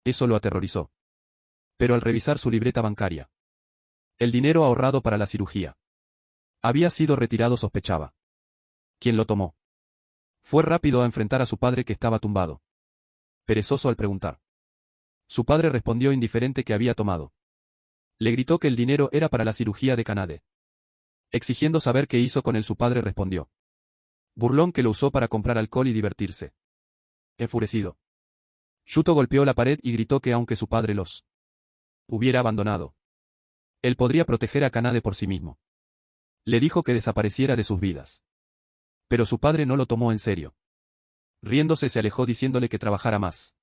Eso lo aterrorizó. Pero al revisar su libreta bancaria, el dinero ahorrado para la cirugía había sido retirado, sospechaba. ¿Quién lo tomó? Fue rápido a enfrentar a su padre, que estaba tumbado, perezoso al preguntar. Su padre respondió indiferente que había tomado. Le gritó que el dinero era para la cirugía de Kanade. Exigiendo saber qué hizo con él, su padre respondió. Burlón, que lo usó para comprar alcohol y divertirse. Enfurecido, Shuto golpeó la pared y gritó que aunque su padre los hubiera abandonado, él podría proteger a Kanade por sí mismo. Le dijo que desapareciera de sus vidas. Pero su padre no lo tomó en serio. Riéndose, se alejó diciéndole que trabajara más.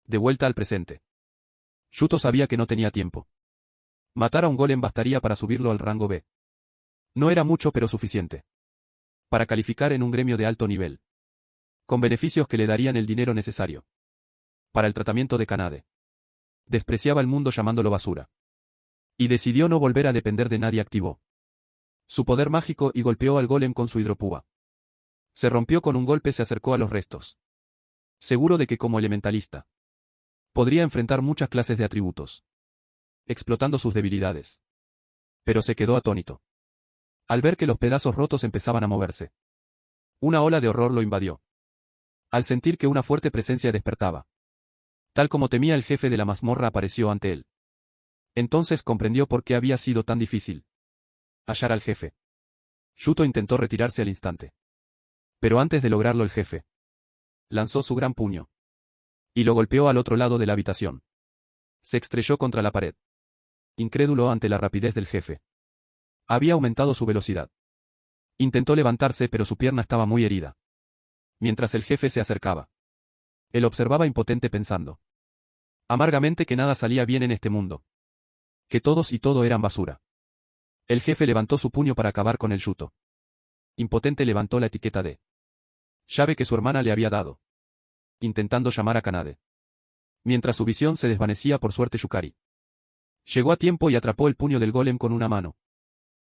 De vuelta al presente, Shuto sabía que no tenía tiempo. Matar a un golem bastaría para subirlo al rango B. No era mucho, pero suficiente para calificar en un gremio de alto nivel, con beneficios que le darían el dinero necesario para el tratamiento de Kanade. Despreciaba el mundo llamándolo basura. Y decidió no volver a depender de nadie. Activó su poder mágico y golpeó al golem con su hidropúa. Se rompió con un golpe, se acercó a los restos, seguro de que como elementalista podría enfrentar muchas clases de atributos, explotando sus debilidades. Pero se quedó atónito al ver que los pedazos rotos empezaban a moverse. Una ola de horror lo invadió al sentir que una fuerte presencia despertaba. Tal como temía, el jefe de la mazmorra apareció ante él. Entonces comprendió por qué había sido tan difícil hallar al jefe. Shuto intentó retirarse al instante. Pero antes de lograrlo, el jefe lanzó su gran puño y lo golpeó al otro lado de la habitación. Se estrelló contra la pared, incrédulo ante la rapidez del jefe. Había aumentado su velocidad. Intentó levantarse, pero su pierna estaba muy herida. Mientras el jefe se acercaba, él observaba impotente, pensando amargamente que nada salía bien en este mundo, que todos y todo eran basura. El jefe levantó su puño para acabar con el Shuto. Impotente, levantó la etiqueta de llave que su hermana le había dado, intentando llamar a Kanade. Mientras su visión se desvanecía, por suerte Yukari llegó a tiempo y atrapó el puño del golem con una mano.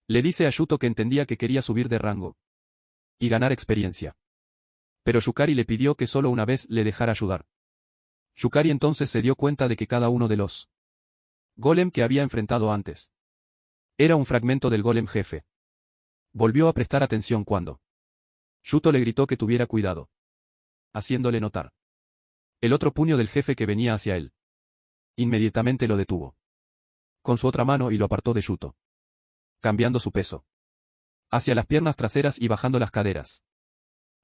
Le dice a Shuto que entendía que quería subir de rango y ganar experiencia. Pero Yukari le pidió que solo una vez le dejara ayudar. Yukari entonces se dio cuenta de que cada uno de los golem que había enfrentado antes era un fragmento del golem jefe. Volvió a prestar atención cuando Shuto le gritó que tuviera cuidado, haciéndole notar el otro puño del jefe que venía hacia él. Inmediatamente lo detuvo con su otra mano y lo apartó de Shuto, cambiando su peso hacia las piernas traseras y bajando las caderas.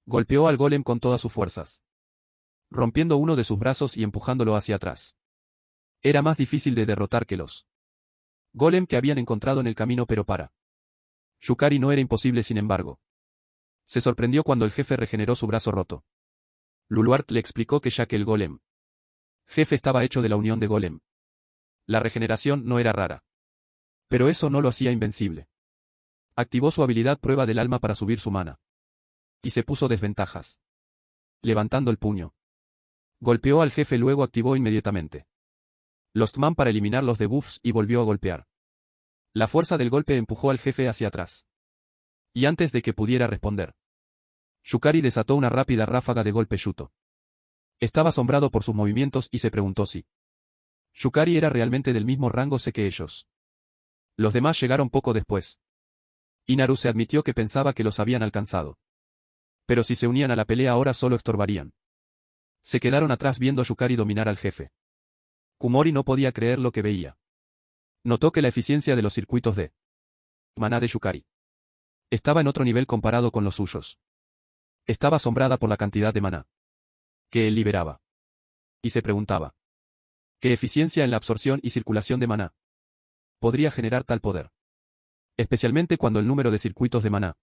Golpeó al golem con todas sus fuerzas, rompiendo uno de sus brazos y empujándolo hacia atrás. Era más difícil de derrotar que los golem que habían encontrado en el camino, pero para Yukari no era imposible. Sin embargo, se sorprendió cuando el jefe regeneró su brazo roto. Luluart le explicó que ya que el golem jefe estaba hecho de la unión de golem, la regeneración no era rara. Pero eso no lo hacía invencible. Activó su habilidad prueba del alma para subir su mana. Y se puso desventajas. Levantando el puño, golpeó al jefe, luego activó inmediatamente Lost Man para eliminar los debuffs y volvió a golpear. La fuerza del golpe empujó al jefe hacia atrás. Y antes de que pudiera responder, Yukari desató una rápida ráfaga de golpe. Shuto estaba asombrado por sus movimientos y se preguntó si Yukari era realmente del mismo rango C que ellos. Los demás llegaron poco después. Inaru se admitió que pensaba que los habían alcanzado. Pero si se unían a la pelea ahora solo estorbarían. Se quedaron atrás viendo a Yukari dominar al jefe. Kumori no podía creer lo que veía. Notó que la eficiencia de los circuitos de maná de Yukari estaba en otro nivel comparado con los suyos. Estaba asombrada por la cantidad de maná que él liberaba. Y se preguntaba, ¿qué eficiencia en la absorción y circulación de maná podría generar tal poder? Especialmente cuando el número de circuitos de maná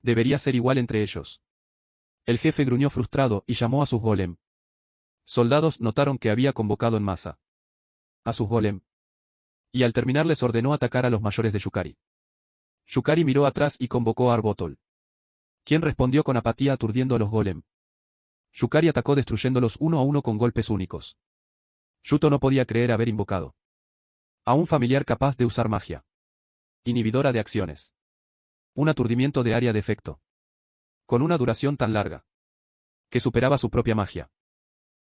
debería ser igual entre ellos. El jefe gruñó frustrado y llamó a sus golem. Soldados notaron que había convocado en masa a sus golem. Y al terminar les ordenó atacar a los mayores de Yukari. Yukari miró atrás y convocó a Arbotol, quien respondió con apatía aturdiendo a los golem. Yukari atacó destruyéndolos uno a uno con golpes únicos. Shuto no podía creer haber invocado a un familiar capaz de usar magia inhibidora de acciones. Un aturdimiento de área de efecto, con una duración tan larga que superaba su propia magia,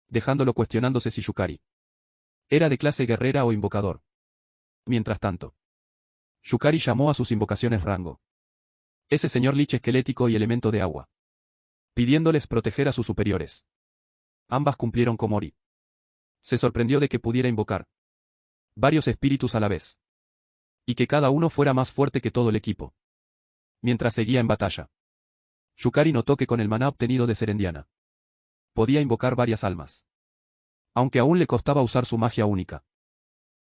dejándolo cuestionándose si Yukari Era de clase guerrera o invocador. Mientras tanto, Yukari llamó a sus invocaciones rango. Ese señor lich esquelético y elemento de agua. Pidiéndoles proteger a sus superiores. Ambas cumplieron con Mori. Se sorprendió de que pudiera invocar varios espíritus a la vez. Y que cada uno fuera más fuerte que todo el equipo. Mientras seguía en batalla, Yukari notó que con el maná obtenido de Serendiana, podía invocar varias almas. Aunque aún le costaba usar su magia única.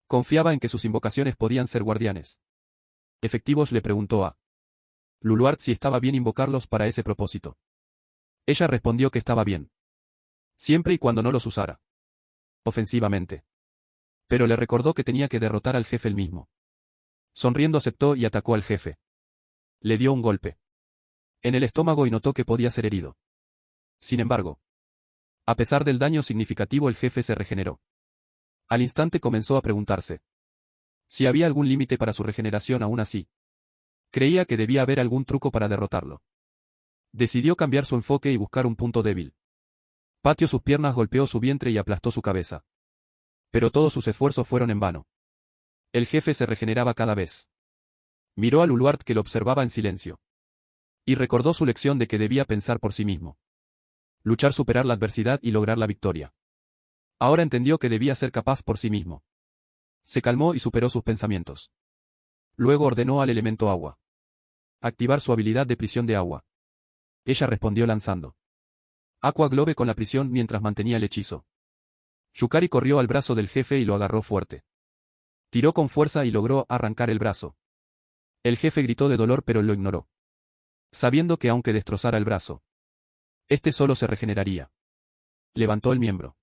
Confiaba en que sus invocaciones podían ser guardianes. Efectivos, le preguntó a Luluart si estaba bien invocarlos para ese propósito. Ella respondió que estaba bien. Siempre y cuando no los usara ofensivamente. Pero le recordó que tenía que derrotar al jefe él mismo. Sonriendo aceptó y atacó al jefe. Le dio un golpe en el estómago y notó que podía ser herido. Sin embargo, a pesar del daño significativo, el jefe se regeneró. Al instante comenzó a preguntarse si había algún límite para su regeneración. Aún así, creía que debía haber algún truco para derrotarlo. Decidió cambiar su enfoque y buscar un punto débil. Pateó sus piernas, golpeó su vientre y aplastó su cabeza. Pero todos sus esfuerzos fueron en vano. El jefe se regeneraba cada vez. Miró a Luluart, que lo observaba en silencio. Y recordó su lección de que debía pensar por sí mismo. Luchar, superar la adversidad y lograr la victoria. Ahora entendió que debía ser capaz por sí mismo. Se calmó y superó sus pensamientos. Luego ordenó al elemento agua activar su habilidad de prisión de agua. Ella respondió lanzando Aqua Globe con la prisión mientras mantenía el hechizo. Yukari corrió al brazo del jefe y lo agarró fuerte. Tiró con fuerza y logró arrancar el brazo. El jefe gritó de dolor, pero lo ignoró. Sabiendo que aunque destrozara el brazo, este solo se regeneraría. Levantó el miembro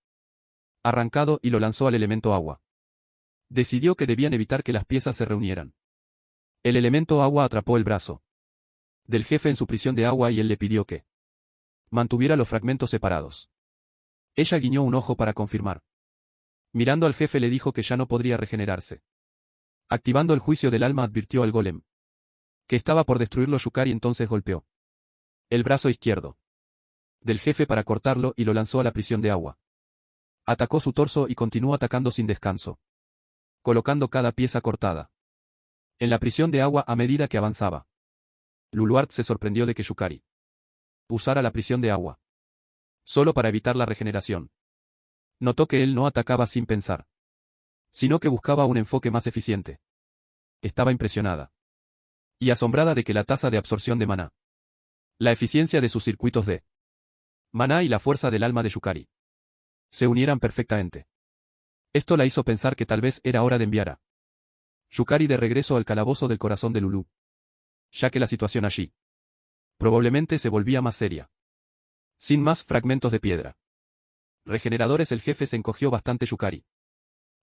arrancado y lo lanzó al elemento agua. Decidió que debían evitar que las piezas se reunieran. El elemento agua atrapó el brazo del jefe en su prisión de agua y él le pidió que mantuviera los fragmentos separados. Ella guiñó un ojo para confirmar. Mirando al jefe le dijo que ya no podría regenerarse. Activando el juicio del alma, advirtió al golem que estaba por destruirlo. Yukari entonces golpeó el brazo izquierdo del jefe para cortarlo y lo lanzó a la prisión de agua. Atacó su torso y continuó atacando sin descanso, colocando cada pieza cortada en la prisión de agua a medida que avanzaba. Luluart se sorprendió de que Yukari usara la prisión de agua solo para evitar la regeneración. Notó que él no atacaba sin pensar, sino que buscaba un enfoque más eficiente. Estaba impresionada y asombrada de que la tasa de absorción de maná, la eficiencia de sus circuitos de maná y la fuerza del alma de Yukari se unieran perfectamente. Esto la hizo pensar que tal vez era hora de enviar a Yukari de regreso al calabozo del corazón de Lulu, ya que la situación allí probablemente se volvía más seria. Sin más fragmentos de piedra regeneradores, el jefe se encogió bastante. Yukari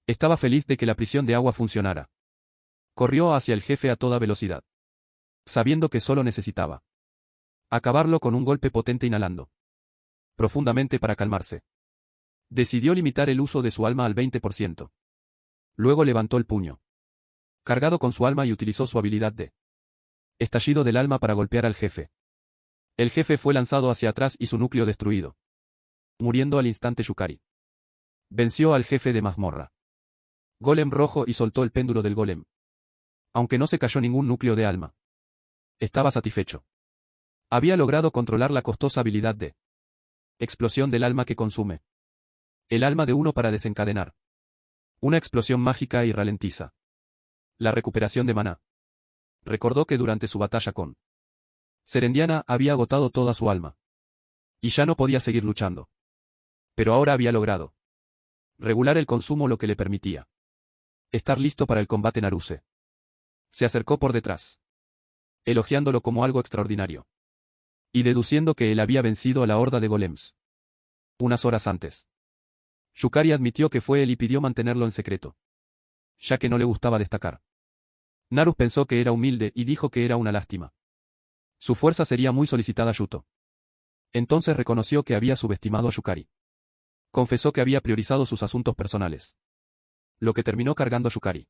estaba feliz de que la prisión de agua funcionara. Corrió hacia el jefe a toda velocidad, sabiendo que solo necesitaba acabarlo con un golpe potente, inhalando profundamente para calmarse. Decidió limitar el uso de su alma al 20%. Luego levantó el puño cargado con su alma y utilizó su habilidad de estallido del alma para golpear al jefe. El jefe fue lanzado hacia atrás y su núcleo destruido, muriendo al instante. Yukari venció al jefe de mazmorra golem rojo y soltó el péndulo del golem. Aunque no se cayó ningún núcleo de alma, estaba satisfecho. Había logrado controlar la costosa habilidad de explosión del alma que consume el alma de uno para desencadenar una explosión mágica y ralentiza la recuperación de maná. Recordó que durante su batalla con Serendiana había agotado toda su alma y ya no podía seguir luchando. Pero ahora había logrado regular el consumo, lo que le permitía estar listo para el combate. Naruse se acercó por detrás, elogiándolo como algo extraordinario y deduciendo que él había vencido a la horda de golems unas horas antes. Yukari admitió que fue él y pidió mantenerlo en secreto, ya que no le gustaba destacar. Narus pensó que era humilde y dijo que era una lástima. Su fuerza sería muy solicitada a Yuto. Entonces reconoció que había subestimado a Yukari. Confesó que había priorizado sus asuntos personales, lo que terminó cargando a Yukari.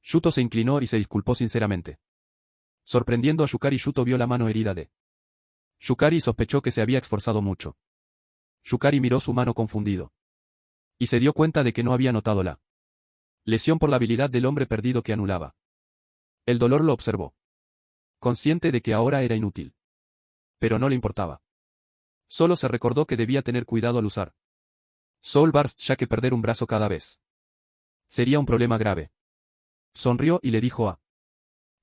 Yuto se inclinó y se disculpó sinceramente. Sorprendiendo a Yukari, Yuto vio la mano herida de Yukari y sospechó que se había esforzado mucho. Yukari miró su mano confundido Y se dio cuenta de que no había notado la lesión por la habilidad del hombre perdido que anulaba. El dolor lo observó. Consciente de que ahora era inútil. Pero no le importaba. Solo se recordó que debía tener cuidado al usar Soul Burst, ya que perder un brazo cada vez sería un problema grave. Sonrió y le dijo a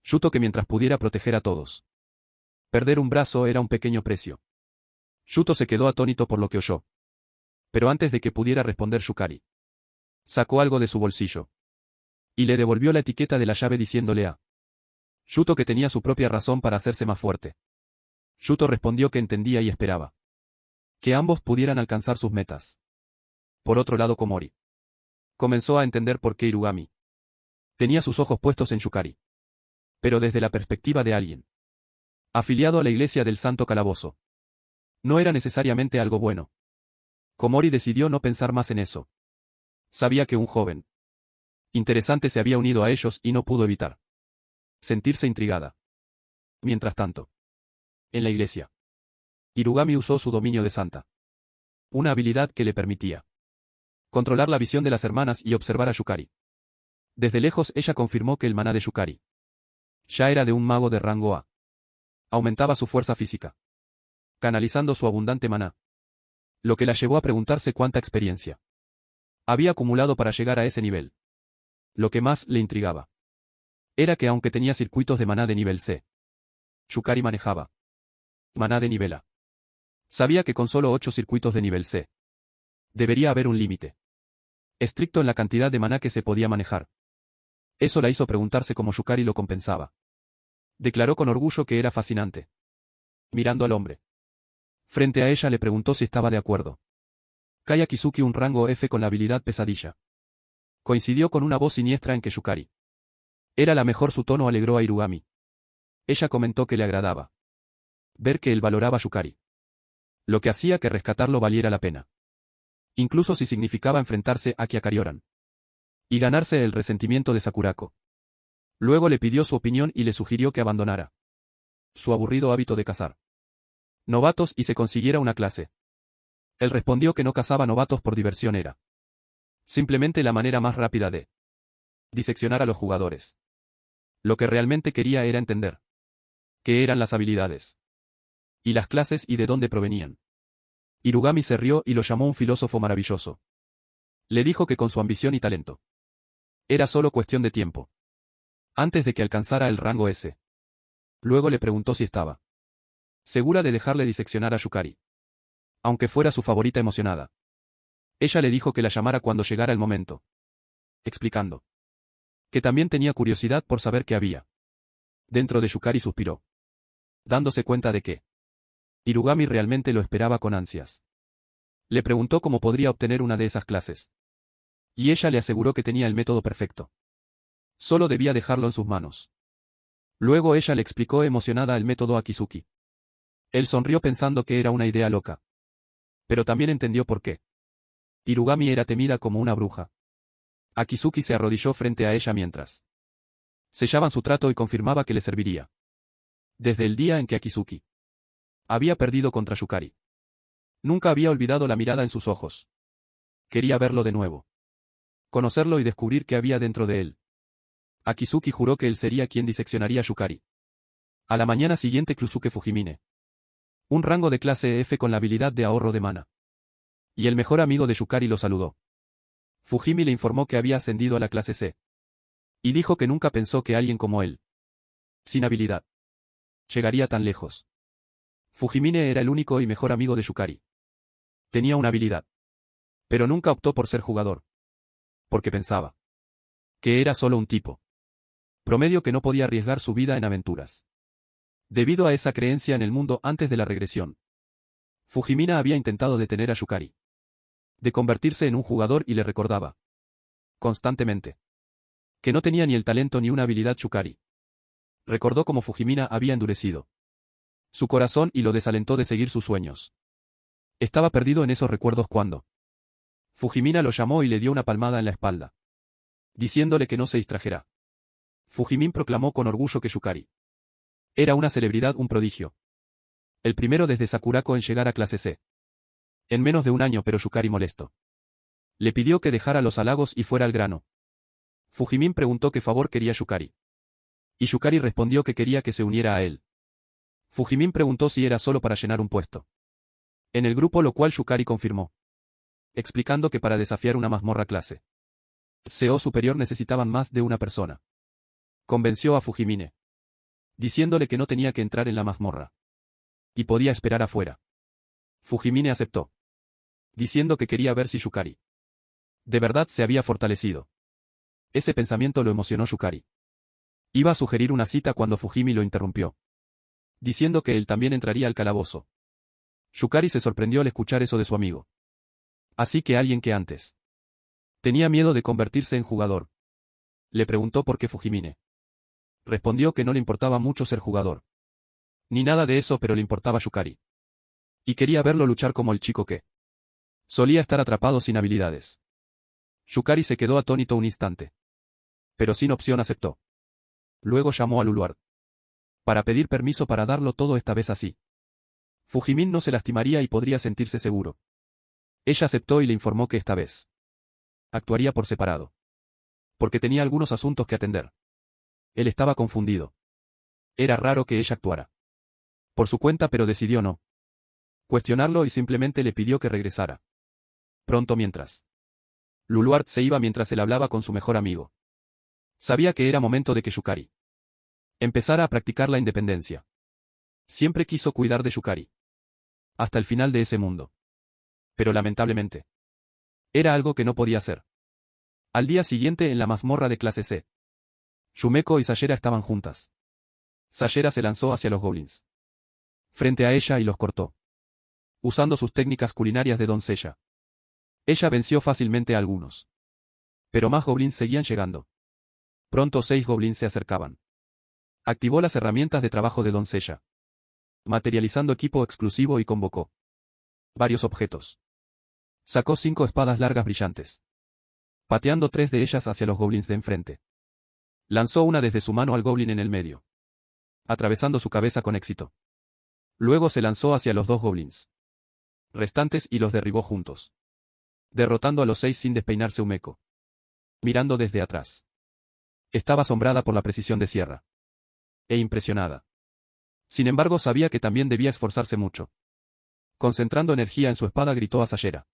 Shuto que mientras pudiera proteger a todos, perder un brazo era un pequeño precio. Shuto se quedó atónito por lo que oyó. Pero antes de que pudiera responder Yukari, sacó algo de su bolsillo. Y le devolvió la etiqueta de la llave diciéndole a Shuto que tenía su propia razón para hacerse más fuerte. Shuto respondió que entendía y esperaba que ambos pudieran alcanzar sus metas. Por otro lado, Komori comenzó a entender por qué Irugami tenía sus ojos puestos en Yukari. Pero desde la perspectiva de alguien afiliado a la iglesia del Santo Calabozo. No era necesariamente algo bueno. Komori decidió no pensar más en eso. Sabía que un joven interesante se había unido a ellos y no pudo evitar sentirse intrigada. Mientras tanto, en la iglesia, Irugami usó su dominio de Santa. Una habilidad que le permitía controlar la visión de las hermanas y observar a Yukari. Desde lejos ella confirmó que el maná de Yukari ya era de un mago de rango A. Aumentaba su fuerza física, canalizando su abundante maná. Lo que la llevó a preguntarse cuánta experiencia había acumulado para llegar a ese nivel. Lo que más le intrigaba era que aunque tenía circuitos de maná de nivel C, Yukari manejaba maná de nivel A. Sabía que con solo 8 circuitos de nivel C, debería haber un límite estricto en la cantidad de maná que se podía manejar. Eso la hizo preguntarse cómo Yukari lo compensaba. Declaró con orgullo que era fascinante. Mirando al hombre frente a ella le preguntó si estaba de acuerdo. Kaya Kizuki, un rango F con la habilidad pesadilla. Coincidió con una voz siniestra en que Yukari era la mejor. Su tono alegró a Irugami. Ella comentó que le agradaba ver que él valoraba a Yukari, lo que hacía que rescatarlo valiera la pena. Incluso si significaba enfrentarse a Kyakarioran y ganarse el resentimiento de Sakurako. Luego le pidió su opinión y le sugirió que abandonara su aburrido hábito de cazar novatos y se consiguiera una clase. Él respondió que no cazaba novatos por diversión, era simplemente la manera más rápida de diseccionar a los jugadores. Lo que realmente quería era entender qué eran las habilidades y las clases y de dónde provenían. Irugami se rió y lo llamó un filósofo maravilloso. Le dijo que con su ambición y talento era solo cuestión de tiempo antes de que alcanzara el rango S. Luego le preguntó si estaba segura de dejarle diseccionar a Yukari, aunque fuera su favorita. Emocionada, ella le dijo que la llamara cuando llegara el momento, explicando que también tenía curiosidad por saber qué había dentro de Yukari. Suspiró, dándose cuenta de que Irugami realmente lo esperaba con ansias. Le preguntó cómo podría obtener una de esas clases. Y ella le aseguró que tenía el método perfecto. Solo debía dejarlo en sus manos. Luego ella le explicó emocionada el método Akizuki. Él sonrió pensando que era una idea loca. Pero también entendió por qué. Irugami era temida como una bruja. Akizuki se arrodilló frente a ella mientras sellaban su trato y confirmaba que le serviría. Desde el día en que Akizuki había perdido contra Yukari, nunca había olvidado la mirada en sus ojos. Quería verlo de nuevo. Conocerlo y descubrir qué había dentro de él. Akizuki juró que él sería quien diseccionaría a Yukari. A la mañana siguiente, Kusuke Fujimine, un rango de clase F con la habilidad de ahorro de mana, y el mejor amigo de Yukari, lo saludó. Fujimi le informó que había ascendido a la clase C. Y dijo que nunca pensó que alguien como él, sin habilidad, llegaría tan lejos. Fujimine era el único y mejor amigo de Yukari. Tenía una habilidad, pero nunca optó por ser jugador, porque pensaba que era solo un tipo promedio que no podía arriesgar su vida en aventuras. Debido a esa creencia en el mundo antes de la regresión, Fujimina había intentado detener a Yukari de convertirse en un jugador y le recordaba constantemente que no tenía ni el talento ni una habilidad. Yukari recordó cómo Fujimina había endurecido su corazón y lo desalentó de seguir sus sueños. Estaba perdido en esos recuerdos cuando Fujimina lo llamó y le dio una palmada en la espalda, diciéndole que no se distrajera. Fujimin proclamó con orgullo que Yukari era una celebridad, un prodigio. El primero desde Sakurako en llegar a clase C. En menos de un año, pero Yukari molesto Le pidió que dejara los halagos y fuera al grano. Fujimin preguntó qué favor quería Yukari. Y Yukari respondió que quería que se uniera a él. Fujimin preguntó si era solo para llenar un puesto en el grupo, lo cual Yukari confirmó, explicando que para desafiar una mazmorra clase CO superior necesitaban más de una persona. Convenció a Fujimine, diciéndole que no tenía que entrar en la mazmorra y podía esperar afuera. Fujimine aceptó, diciendo que quería ver si Yukari de verdad se había fortalecido. Ese pensamiento lo emocionó Yukari. Iba a sugerir una cita cuando Fujimi lo interrumpió, diciendo que él también entraría al calabozo. Yukari se sorprendió al escuchar eso de su amigo. Así que alguien que antes tenía miedo de convertirse en jugador. Le preguntó por qué Fujimine. Respondió que no le importaba mucho ser jugador. Ni nada de eso, pero le importaba Yukari. Y quería verlo luchar como el chico que solía estar atrapado sin habilidades. Yukari se quedó atónito un instante. Pero sin opción aceptó. Luego llamó a Luluard para pedir permiso para darlo todo, esta vez así Fujimin no se lastimaría y podría sentirse seguro. Ella aceptó y le informó que esta vez actuaría por separado, porque tenía algunos asuntos que atender. Él estaba confundido. Era raro que ella actuara por su cuenta, pero decidió no cuestionarlo y simplemente le pidió que regresara pronto. Mientras Luluard se iba, mientras él hablaba con su mejor amigo, sabía que era momento de que Yukari empezara a practicar la independencia. Siempre quiso cuidar de Yukari hasta el final de ese mundo. Pero lamentablemente, era algo que no podía hacer. Al día siguiente, en la mazmorra de clase C, Yumeko y Sayera estaban juntas. Sayera se lanzó hacia los goblins frente a ella y los cortó, usando sus técnicas culinarias de doncella. Ella venció fácilmente a algunos, pero más goblins seguían llegando. Pronto 6 goblins se acercaban. Activó las herramientas de trabajo de doncella, materializando equipo exclusivo, y convocó varios objetos. Sacó 5 espadas largas brillantes, pateando 3 de ellas hacia los goblins de enfrente. Lanzó una desde su mano al goblin en el medio, atravesando su cabeza con éxito. Luego se lanzó hacia los 2 goblins restantes y los derribó juntos, derrotando a los 6 sin despeinarse. Umeko, mirando desde atrás, estaba asombrada por la precisión de Sierra e impresionada. Sin embargo, sabía que también debía esforzarse mucho. Concentrando energía en su espada, gritó a Sayera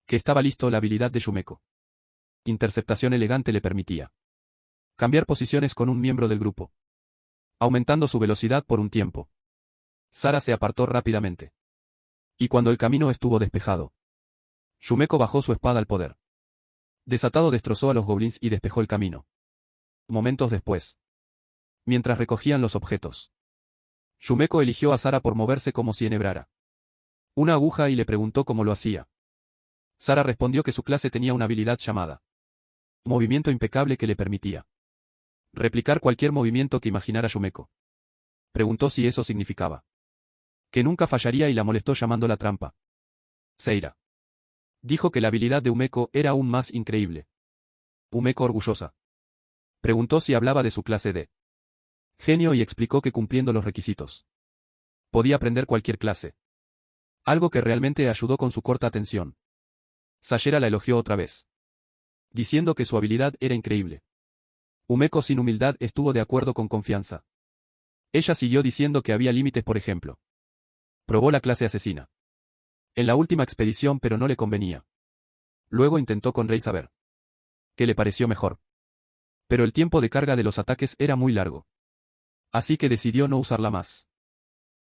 que estaba listo. La habilidad de Yumeko, interceptación elegante, le permitía cambiar posiciones con un miembro del grupo, aumentando su velocidad por un tiempo. Sara se apartó rápidamente. Y cuando el camino estuvo despejado, Yumeko bajó su espada al poder desatado, destrozó a los goblins y despejó el camino. Momentos después, mientras recogían los objetos, Yumeko eligió a Sara por moverse como si enhebrara una aguja y le preguntó cómo lo hacía. Sara respondió que su clase tenía una habilidad llamada movimiento impecable, que le permitía replicar cualquier movimiento que imaginara Yumeko. Preguntó si eso significaba que nunca fallaría y la molestó llamándola trampa. Seira dijo que la habilidad de Umeko era aún más increíble. Umeko, orgullosa, preguntó si hablaba de su clase de genio y explicó que cumpliendo los requisitos podía aprender cualquier clase. Algo que realmente ayudó con su corta atención. Sayera la elogió otra vez, diciendo que su habilidad era increíble. Umeko, sin humildad, estuvo de acuerdo con confianza. Ella siguió diciendo que había límites, por ejemplo, probó la clase asesina en la última expedición, pero no le convenía. Luego intentó con Rei saber qué le pareció mejor, pero el tiempo de carga de los ataques era muy largo, así que decidió no usarla más.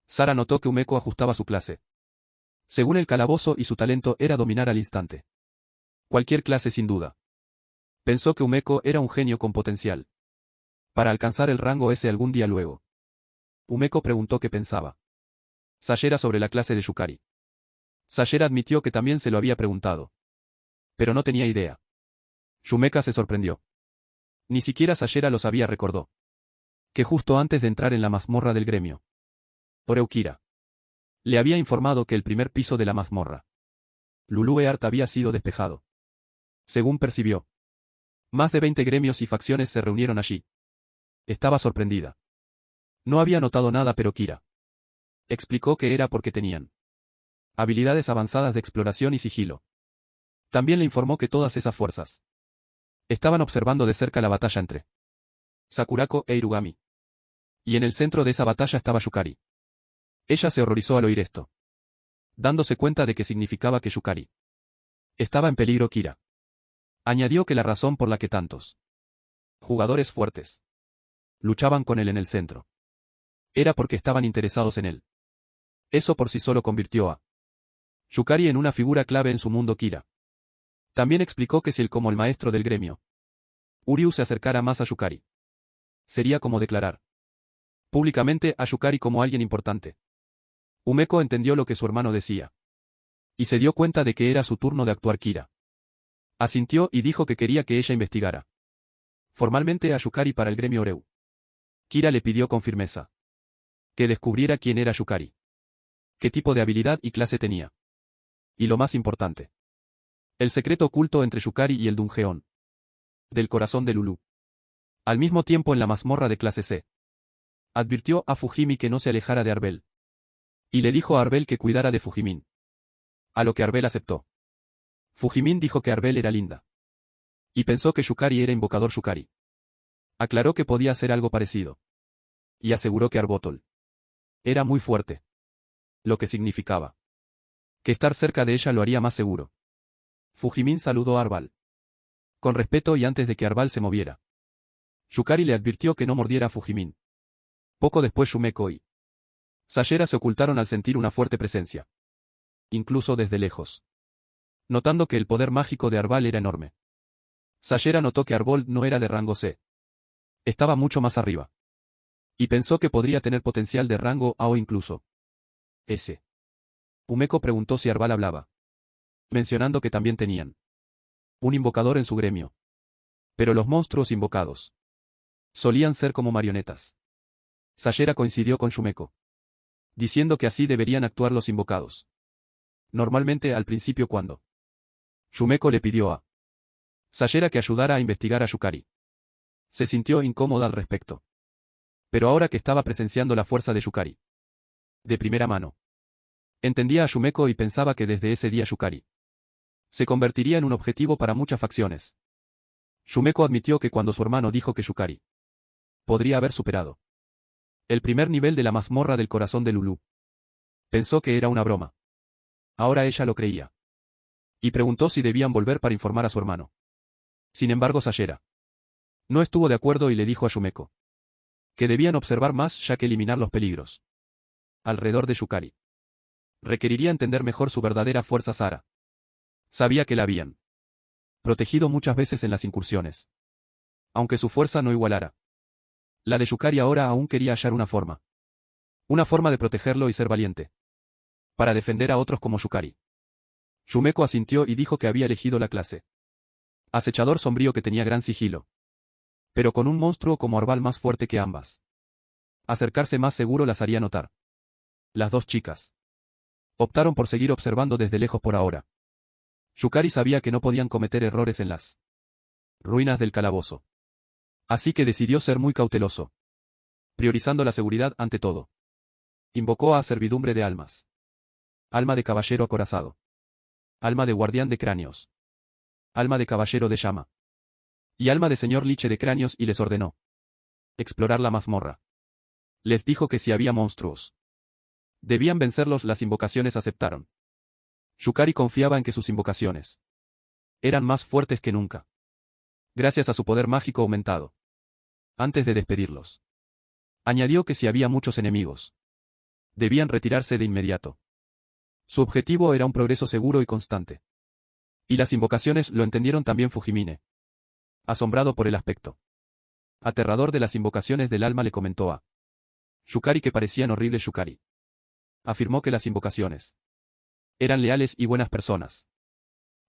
Sara notó que Umeko ajustaba su clase según el calabozo y su talento era dominar al instante cualquier clase, sin duda. Pensó que Umeko era un genio con potencial para alcanzar el rango S algún día. Luego, Umeko preguntó qué pensaba Sayera sobre la clase de Yukari. Sayera admitió que también se lo había preguntado, pero no tenía idea. Yumeka se sorprendió. Ni siquiera Sayera lo sabía. Recordó que justo antes de entrar en la mazmorra del gremio, Oreukira le había informado que el primer piso de la mazmorra Lulueart había sido despejado. Según percibió, más de 20 gremios y facciones se reunieron allí. Estaba sorprendida. No había notado nada, pero Kira explicó que era porque tenían habilidades avanzadas de exploración y sigilo. También le informó que todas esas fuerzas estaban observando de cerca la batalla entre Sakurako e Irugami. Y en el centro de esa batalla estaba Yukari. Ella se horrorizó al oír esto, dándose cuenta de que significaba que Yukari estaba en peligro. Kira añadió que la razón por la que tantos jugadores fuertes luchaban con él en el centro era porque estaban interesados en él. Eso por sí solo convirtió a Yukari en una figura clave en su mundo. Kira también explicó que si él, como el maestro del gremio Uryu, se acercara más a Yukari, sería como declarar públicamente a Yukari como alguien importante. Umeko entendió lo que su hermano decía y se dio cuenta de que era su turno de actuar. Kira asintió y dijo que quería que ella investigara formalmente a Yukari para el gremio Oreu. Kira le pidió con firmeza que descubriera quién era Yukari, qué tipo de habilidad y clase tenía. Y lo más importante, el secreto oculto entre Yukari y el dungeon del corazón de Lulu. Al mismo tiempo, en la mazmorra de clase C, advirtió a Fujimi que no se alejara de Arbel. Y le dijo a Arbel que cuidara de Fujimin. A lo que Arbel aceptó. Fujimin dijo que Arbel era linda. Y pensó que Yukari era invocador Yukari. Aclaró que podía hacer algo parecido. Y aseguró que Arbotol era muy fuerte. Lo que significaba que estar cerca de ella lo haría más seguro. Fujimin saludó a Arbal con respeto y antes de que Arbal se moviera, Yukari le advirtió que no mordiera a Fujimin. Poco después Yumeko y Sayera se ocultaron al sentir una fuerte presencia. Incluso desde lejos. Notando que el poder mágico de Arbal era enorme. Sayera notó que Arbol no era de rango C. Estaba mucho más arriba. Y pensó que podría tener potencial de rango A o incluso S. Umeko preguntó si Arbal hablaba, mencionando que también tenían un invocador en su gremio. Pero los monstruos invocados solían ser como marionetas. Sayera coincidió con Yumeko, diciendo que así deberían actuar los invocados. Normalmente al principio, cuando Yumeko le pidió a Sayera que ayudara a investigar a Yukari, se sintió incómoda al respecto. Pero ahora que estaba presenciando la fuerza de Yukari de primera mano, entendía a Yumeko y pensaba que desde ese día Yukari se convertiría en un objetivo para muchas facciones. Yumeko admitió que cuando su hermano dijo que Yukari podría haber superado el primer nivel de la mazmorra del corazón de Lulu, pensó que era una broma. Ahora ella lo creía. Y preguntó si debían volver para informar a su hermano. Sin embargo, Sayera no estuvo de acuerdo y le dijo a Yumeko que debían observar más, ya que eliminar los peligros alrededor de Yukari requeriría entender mejor su verdadera fuerza. Sara sabía que la habían protegido muchas veces en las incursiones, aunque su fuerza no igualara la de Yukari. Ahora aún quería hallar una forma de protegerlo y ser valiente para defender a otros como Yukari. Yumeko asintió y dijo que había elegido la clase acechador sombrío, que tenía gran sigilo, pero con un monstruo como Arbal más fuerte que ambas. Acercarse más seguro las haría notar. Las dos chicas optaron por seguir observando desde lejos por ahora. Yukari sabía que no podían cometer errores en las ruinas del calabozo. Así que decidió ser muy cauteloso, priorizando la seguridad ante todo. Invocó a servidumbre de almas. Alma de caballero acorazado. Alma de guardián de cráneos. Alma de caballero de llama. Y alma de señor liche de cráneos, y les ordenó explorar la mazmorra. Les dijo que si había monstruos, debían vencerlos. Las invocaciones aceptaron. Yukari confiaba en que sus invocaciones eran más fuertes que nunca, gracias a su poder mágico aumentado. Antes de despedirlos, añadió que si había muchos enemigos, debían retirarse de inmediato. Su objetivo era un progreso seguro y constante. Y las invocaciones lo entendieron también. Fujimine, asombrado por el aspecto aterrador de las invocaciones del alma, le comentó a Yukari que parecían horribles. Yukari afirmó que las invocaciones eran leales y buenas personas,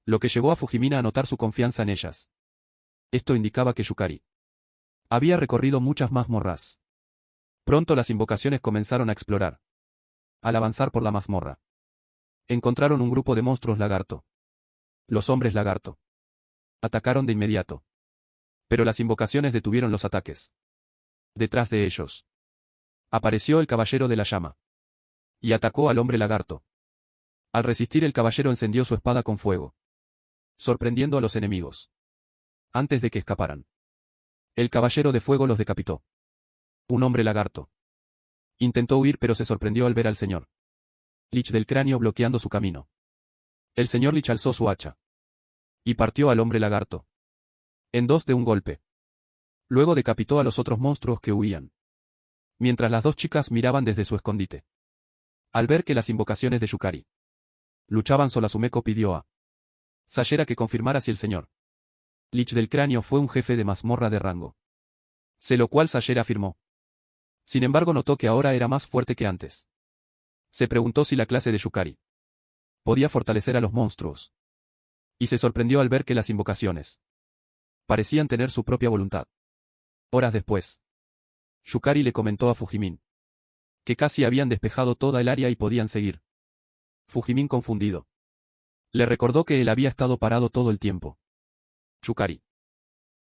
lo que llevó a Fujimina a notar su confianza en ellas. Esto indicaba que Yukari había recorrido muchas mazmorras. Pronto las invocaciones comenzaron a explorar. Al avanzar por la mazmorra, encontraron un grupo de monstruos lagarto. Los hombres lagarto atacaron de inmediato, pero las invocaciones detuvieron los ataques. Detrás de ellos apareció el caballero de la llama y atacó al hombre lagarto. Al resistir, el caballero encendió su espada con fuego. sorprendiendo a los enemigos. Antes de que escaparan, el caballero de fuego los decapitó. Un hombre lagarto intentó huir pero se sorprendió al ver al señor Lich del cráneo bloqueando su camino. El señor Lich alzó su hacha y partió al hombre lagarto en dos de un golpe. Luego decapitó a los otros monstruos que huían, mientras las dos chicas miraban desde su escondite. Al ver que las invocaciones de Yukari luchaban sola, Sumeko pidió a Sayera que confirmara si el señor Lich del cráneo fue un jefe de mazmorra de rango. Se lo cual Sayera afirmó. Sin embargo notó que ahora era más fuerte que antes. Se preguntó si la clase de Yukari podía fortalecer a los monstruos. Y se sorprendió al ver que las invocaciones parecían tener su propia voluntad. Horas después, Yukari le comentó a Fujimin que casi habían despejado toda el área y podían seguir. Fujimin, confundido, le recordó que él había estado parado todo el tiempo. Yukari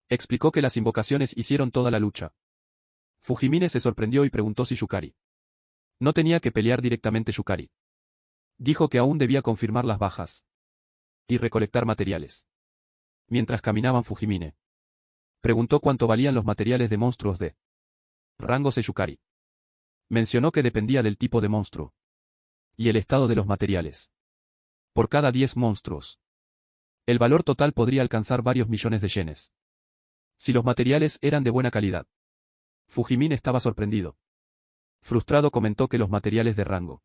explicó que las invocaciones hicieron toda la lucha. Fujimine se sorprendió y preguntó si Yukari no tenía que pelear directamente. Yukari dijo que aún debía confirmar las bajas y recolectar materiales. Mientras caminaban, Fujimine preguntó cuánto valían los materiales de monstruos de rango C. Yukari mencionó que dependía del tipo de monstruo y el estado de los materiales. Por cada 10 monstruos, el valor total podría alcanzar varios millones de yenes. Si los materiales eran de buena calidad. Fujimin estaba sorprendido. Frustrado comentó que los materiales de rango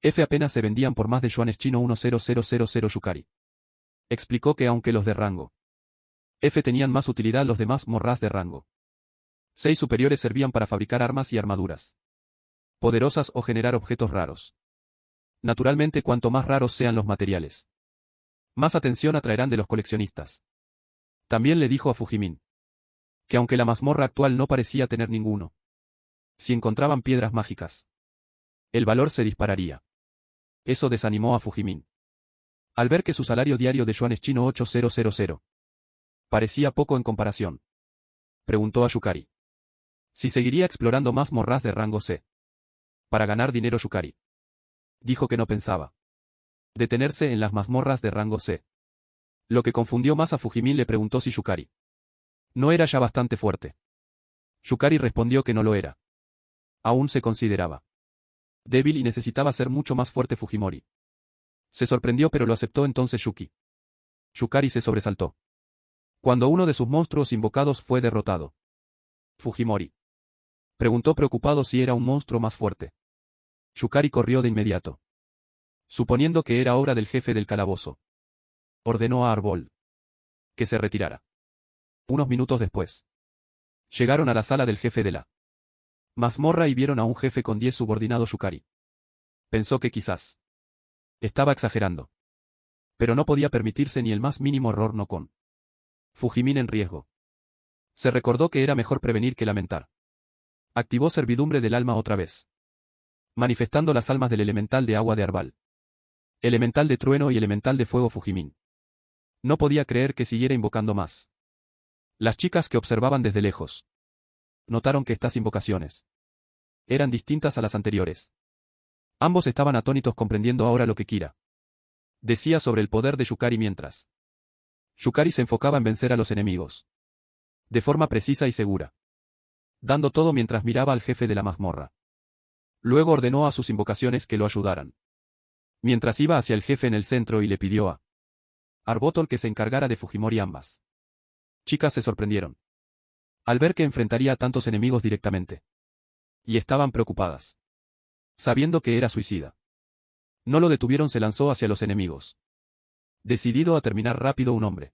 F apenas se vendían por más de yuanes chino 10000. Yukari explicó que aunque los de rango F tenían más utilidad, los demás morras de rango 6 superiores servían para fabricar armas y armaduras poderosas o generar objetos raros. Naturalmente, cuanto más raros sean los materiales, más atención atraerán de los coleccionistas. También le dijo a Fujimin que aunque la mazmorra actual no parecía tener ninguno, si encontraban piedras mágicas, el valor se dispararía. Eso desanimó a Fujimin. Al ver que su salario diario de yuanes chino 8000 parecía poco en comparación, preguntó a Yukari si seguiría explorando más mazmorras de rango C para ganar dinero. Yukari dijo que no pensaba detenerse en las mazmorras de rango C. Lo que confundió más a Fujimin, le preguntó si Yukari no era ya bastante fuerte. Yukari respondió que no lo era. Aún se consideraba débil y necesitaba ser mucho más fuerte. Fujimori se sorprendió pero lo aceptó entonces Yuki. Yukari se sobresaltó cuando uno de sus monstruos invocados fue derrotado. Fujimori preguntó preocupado si era un monstruo más fuerte. Yukari corrió de inmediato. Suponiendo que era obra del jefe del calabozo, ordenó a Arbol que se retirara. Unos minutos después, llegaron a la sala del jefe de la mazmorra y vieron a un jefe con 10 subordinados. Yukari pensó que quizás estaba exagerando, pero no podía permitirse ni el más mínimo error. No con Fujimin en riesgo. Se recordó que era mejor prevenir que lamentar. Activó servidumbre del alma otra vez, manifestando las almas del elemental de agua de Arbal, elemental de trueno y elemental de fuego. Fujimin no podía creer que siguiera invocando más. Las chicas que observaban desde lejos notaron que estas invocaciones eran distintas a las anteriores. Ambos estaban atónitos, comprendiendo ahora lo que Kira decía sobre el poder de Yukari mientras Yukari se enfocaba en vencer a los enemigos de forma precisa y segura, dando todo mientras miraba al jefe de la mazmorra. Luego ordenó a sus invocaciones que lo ayudaran, mientras iba hacia el jefe en el centro, y le pidió a Arbotol que se encargara de Fujimori. Ambas chicas se sorprendieron al ver que enfrentaría a tantos enemigos directamente, y estaban preocupadas, sabiendo que era suicida. No lo detuvieron, se lanzó hacia los enemigos, decidido a terminar rápido. Un hombre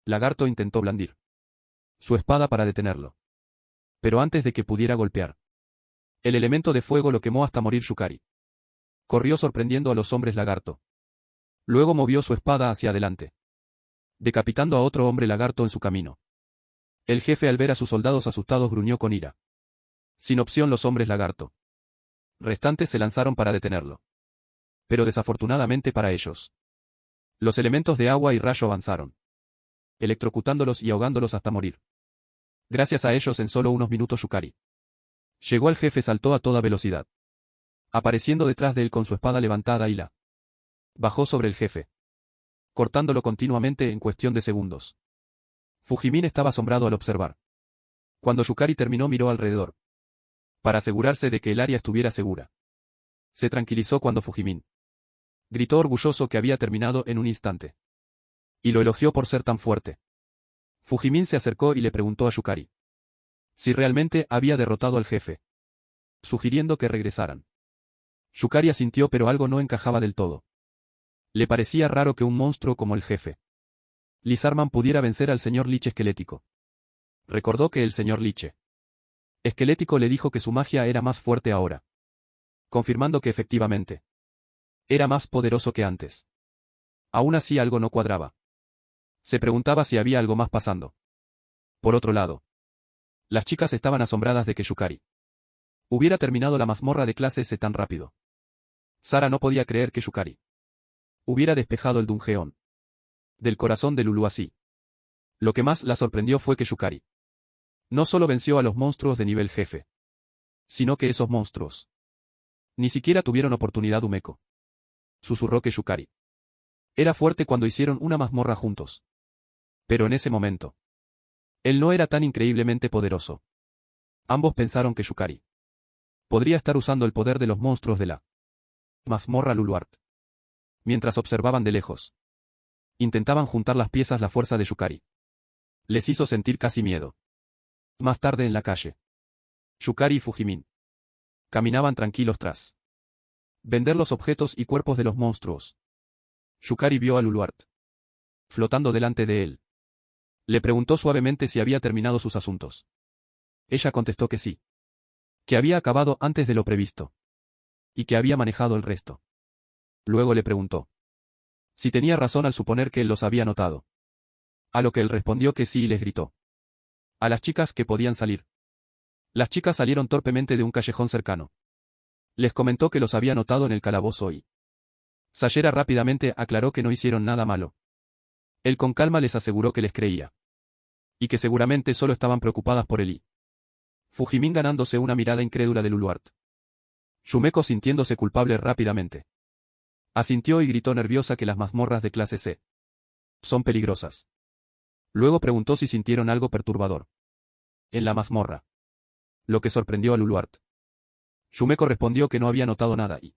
lagarto intentó blandir su espada para detenerlo, pero antes de que pudiera golpear, el elemento de fuego lo quemó hasta morir. Yukari corrió sorprendiendo a los hombres lagarto. Luego movió su espada hacia adelante, decapitando a otro hombre lagarto en su camino. El jefe, al ver a sus soldados asustados, gruñó con ira. Sin opción, los hombres lagarto restantes se lanzaron para detenerlo. Pero desafortunadamente para ellos, los elementos de agua y rayo avanzaron, electrocutándolos y ahogándolos hasta morir. Gracias a ellos, en solo unos minutos Yukari llegó al jefe. Saltó a toda velocidad, apareciendo detrás de él con su espada levantada, y la bajó sobre el jefe. cortándolo continuamente en cuestión de segundos. Fujimin estaba asombrado al observar. Cuando Yukari terminó miró alrededor, para asegurarse de que el área estuviera segura. Se tranquilizó cuando Fujimin gritó orgulloso que había terminado en un instante. Y lo elogió por ser tan fuerte. Fujimin se acercó y le preguntó a Yukari si realmente había derrotado al jefe, sugiriendo que regresaran. Yukari asintió, pero algo no encajaba del todo. Le parecía raro que un monstruo como el jefe Lizarman pudiera vencer al señor Liche esquelético. Recordó que el señor Liche esquelético le dijo que su magia era más fuerte ahora, confirmando que efectivamente era más poderoso que antes. Aún así algo no cuadraba. Se preguntaba si había algo más pasando. Por otro lado, las chicas estaban asombradas de que Yukari hubiera terminado la mazmorra de clase S tan rápido. Sara no podía creer que Yukari hubiera despejado el dungeón del corazón de Lulu así. Lo que más la sorprendió fue que Yukari no solo venció a los monstruos de nivel jefe, sino que esos monstruos ni siquiera tuvieron oportunidad. Umeko susurró que Yukari era fuerte cuando hicieron una mazmorra juntos. Pero en ese momento, él no era tan increíblemente poderoso. Ambos pensaron que Yukari podría estar usando el poder de los monstruos de la mazmorra Luluart. Mientras observaban de lejos, intentaban juntar las piezas. La fuerza de Yukari les hizo sentir casi miedo. Más tarde en la calle, Yukari y Fujimin caminaban tranquilos tras vender los objetos y cuerpos de los monstruos. Yukari vio a Luluart flotando delante de él. Le preguntó suavemente si había terminado sus asuntos. Ella contestó que sí, que había acabado antes de lo previsto, y que había manejado el resto. Luego le preguntó si tenía razón al suponer que él los había notado. A lo que él respondió que sí y les gritó a las chicas que podían salir. Las chicas salieron torpemente de un callejón cercano. Les comentó que los había notado en el calabozo y Sayera rápidamente aclaró que no hicieron nada malo. Él con calma les aseguró que les creía, y que seguramente solo estaban preocupadas por él y Fujimin ganándose una mirada incrédula de Luluart. Yumeko sintiéndose culpable rápidamente asintió y gritó nerviosa que las mazmorras de clase C son peligrosas. Luego preguntó si sintieron algo perturbador en la mazmorra, lo que sorprendió a Luluart. Yumeko respondió que no había notado nada y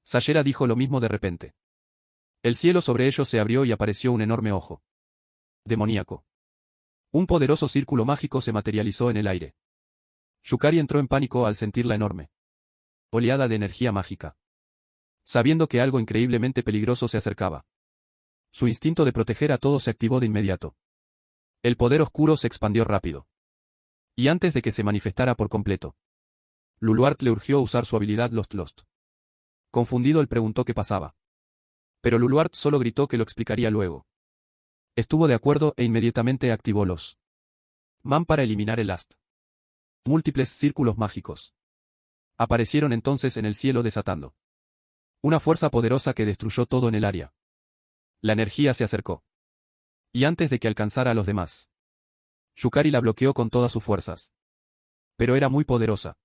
Sayera dijo lo mismo de repente. El cielo sobre ellos se abrió y apareció un enorme ojo demoníaco. Un poderoso círculo mágico se materializó en el aire. Yukari entró en pánico al sentir la enorme oleada de energía mágica, sabiendo que algo increíblemente peligroso se acercaba. Su instinto de proteger a todos se activó de inmediato. El poder oscuro se expandió rápido. Y antes de que se manifestara por completo, Luluart le urgió usar su habilidad Lost. Confundido, él preguntó qué pasaba. Pero Luluart solo gritó que lo explicaría luego. Estuvo de acuerdo e inmediatamente activó los Man para eliminar el Ast. Múltiples círculos mágicos aparecieron entonces en el cielo desatando una fuerza poderosa que destruyó todo en el área. La energía se acercó. Y antes de que alcanzara a los demás, Yukari la bloqueó con todas sus fuerzas. Pero era muy poderosa.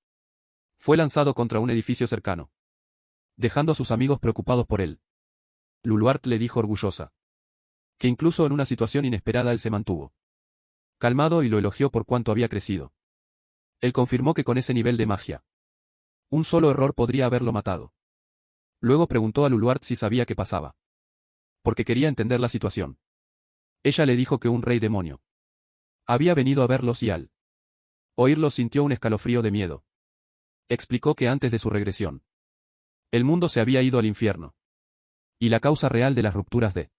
Fue lanzado contra un edificio cercano, dejando a sus amigos preocupados por él. Luluart le dijo orgullosa que incluso en una situación inesperada él se mantuvo calmado y lo elogió por cuánto había crecido. Él confirmó que con ese nivel de magia, un solo error podría haberlo matado. Luego preguntó a Luluart si sabía qué pasaba, porque quería entender la situación. Ella le dijo que un rey demonio había venido a verlos y al oírlo sintió un escalofrío de miedo. Explicó que antes de su regresión, el mundo se había ido al infierno. Y la causa real de las rupturas de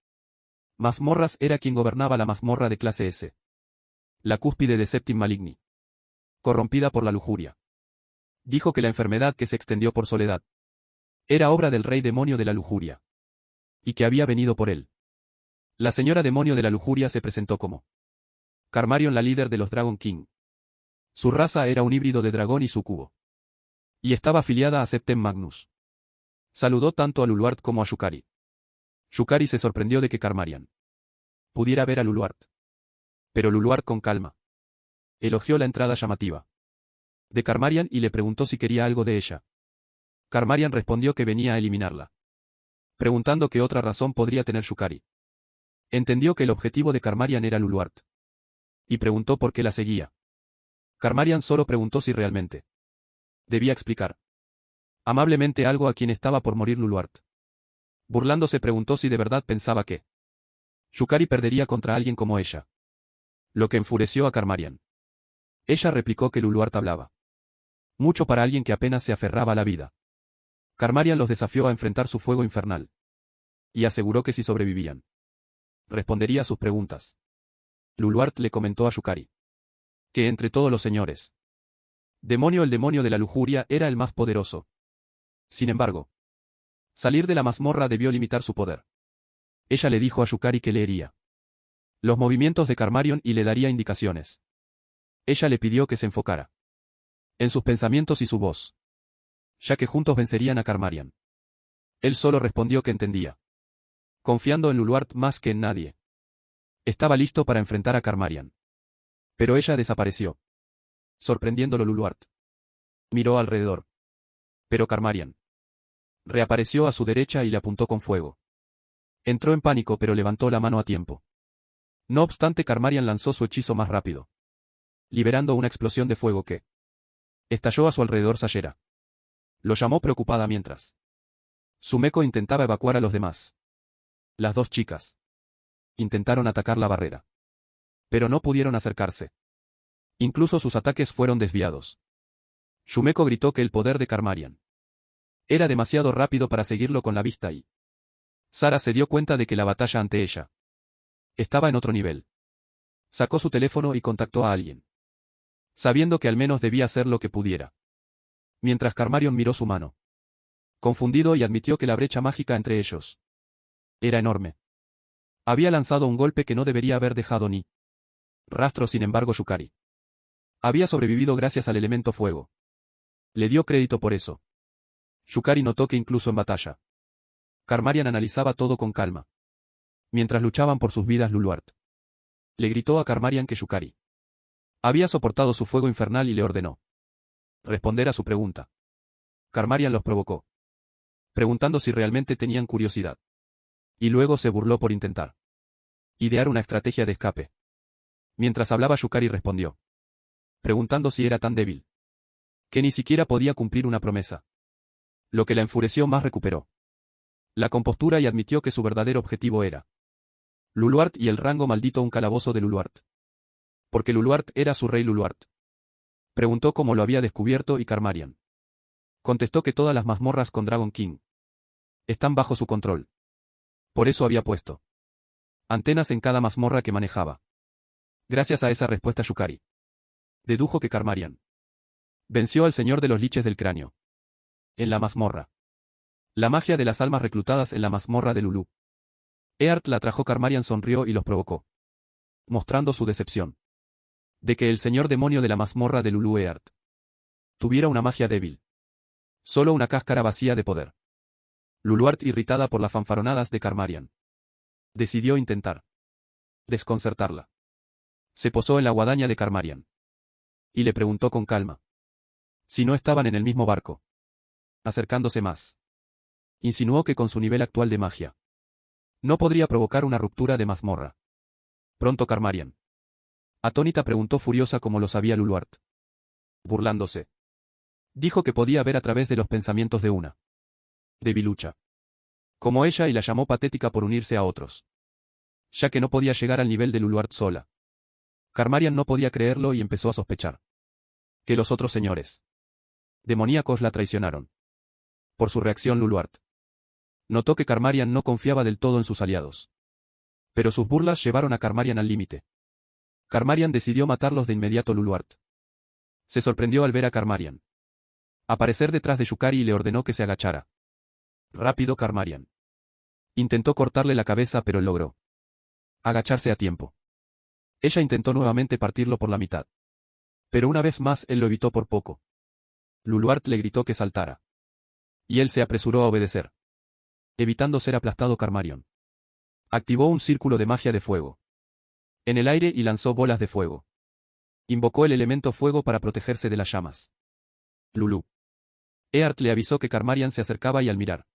mazmorras era quien gobernaba la mazmorra de clase S. La cúspide de Septim Maligni, corrompida por la lujuria. Dijo que la enfermedad que se extendió por soledad era obra del rey demonio de la lujuria, y que había venido por él. La señora demonio de la lujuria se presentó como Karmarion, la líder de los Dragon King. Su raza era un híbrido de dragón y sucubo. Y estaba afiliada a Septem Magnus. Saludó tanto a Luluart como a Yukari. Yukari se sorprendió de que Karmarion pudiera ver a Luluart. Pero Luluart con calma elogió la entrada llamativa de Karmarion y le preguntó si quería algo de ella. Karmarion respondió que venía a eliminarla, preguntando qué otra razón podría tener Yukari Entendió que el objetivo de Karmarian era Luluart. Y preguntó por qué la seguía. Karmarian solo preguntó si realmente debía explicar amablemente algo a quien estaba por morir Luluart. Burlándose preguntó si de verdad pensaba que Yukari perdería contra alguien como ella. Lo que enfureció a Karmarian. Ella replicó que Luluart hablaba mucho para alguien que apenas se aferraba a la vida. Karmarian los desafió a enfrentar su fuego infernal. Y aseguró que si sobrevivían, respondería a sus preguntas. Luluart le comentó a Yukari que entre todos los señores, el demonio de la lujuria era el más poderoso. Sin embargo, salir de la mazmorra debió limitar su poder. Ella le dijo a Yukari que leería los movimientos de Karmarion y le daría indicaciones. Ella le pidió que se enfocara en sus pensamientos y su voz, ya que juntos vencerían a Karmarian. Él solo respondió que entendía, confiando en Luluart más que en nadie. Estaba listo para enfrentar a Karmarian. Pero ella desapareció. Sorprendiéndolo Luluart. Miró alrededor. Pero Karmarian reapareció a su derecha y le apuntó con fuego. Entró en pánico pero levantó la mano a tiempo. No obstante Karmarian lanzó su hechizo más rápido, liberando una explosión de fuego que estalló a su alrededor Sayera. Lo llamó preocupada mientras Sumeko intentaba evacuar a los demás. Las dos chicas intentaron atacar la barrera, pero no pudieron acercarse. Incluso sus ataques fueron desviados. Sumeko gritó que el poder de Karmarian era demasiado rápido para seguirlo con la vista y Sara se dio cuenta de que la batalla ante ella estaba en otro nivel. Sacó su teléfono y contactó a alguien, sabiendo que al menos debía hacer lo que pudiera. Mientras Karmarion miró su mano, confundido, y admitió que la brecha mágica entre ellos era enorme. Había lanzado un golpe que no debería haber dejado ni rastro. Sin embargo Yukari había sobrevivido gracias al elemento fuego. Le dio crédito por eso. Yukari notó que incluso en batalla, Karmarian analizaba todo con calma. Mientras luchaban por sus vidas Luluart le gritó a Karmarian que Yukari había soportado su fuego infernal y le ordenó responder a su pregunta. Karmarian los provocó, preguntando si realmente tenían curiosidad. Y luego se burló por intentar idear una estrategia de escape. Mientras hablaba Yukari respondió, preguntando si era tan débil que ni siquiera podía cumplir una promesa. Lo que la enfureció más recuperó la compostura y admitió que su verdadero objetivo era Luluart y el rango maldito, un calabozo de Luluart. Porque Luluart era su rey. Luluart preguntó cómo lo había descubierto y Karmarian contestó que todas las mazmorras con Dragon King están bajo su control. Por eso había puesto antenas en cada mazmorra que manejaba. Gracias a esa respuesta Yukari dedujo que Karmarian venció al señor de los liches del cráneo en la mazmorra. La magia de las almas reclutadas en la mazmorra de Lulu. Eart la trajo. Karmarian sonrió y los provocó, mostrando su decepción de que el señor demonio de la mazmorra de Lulu Eart tuviera una magia débil. Solo una cáscara vacía de poder. Luluart, irritada por las fanfaronadas de Karmarian, decidió intentar desconcertarla. Se posó en la guadaña de Karmarian y le preguntó con calma si no estaban en el mismo barco. Acercándose más, insinuó que con su nivel actual de magia no podría provocar una ruptura de mazmorra. Pronto Karmarian, atónita, preguntó furiosa cómo lo sabía Luluart. Burlándose, dijo que podía ver a través de los pensamientos de una debilucha como ella y la llamó patética por unirse a otros, ya que no podía llegar al nivel de Luluart sola. Karmarian no podía creerlo y empezó a sospechar que los otros señores demoníacos la traicionaron. Por su reacción Luluart notó que Karmarian no confiaba del todo en sus aliados. Pero sus burlas llevaron a Karmarian al límite. Karmarian decidió matarlos de inmediato. Luluart se sorprendió al ver a Karmarian aparecer detrás de Yukari y le ordenó que se agachara. Rápido Karmarian intentó cortarle la cabeza pero logró agacharse a tiempo. Ella intentó nuevamente partirlo por la mitad. Pero una vez más él lo evitó por poco. Luluart le gritó que saltara. Y él se apresuró a obedecer, evitando ser aplastado. Karmarian activó un círculo de magia de fuego en el aire y lanzó bolas de fuego. Invocó el elemento fuego para protegerse de las llamas. Lulu. Eart le avisó que Karmarian se acercaba y al mirar,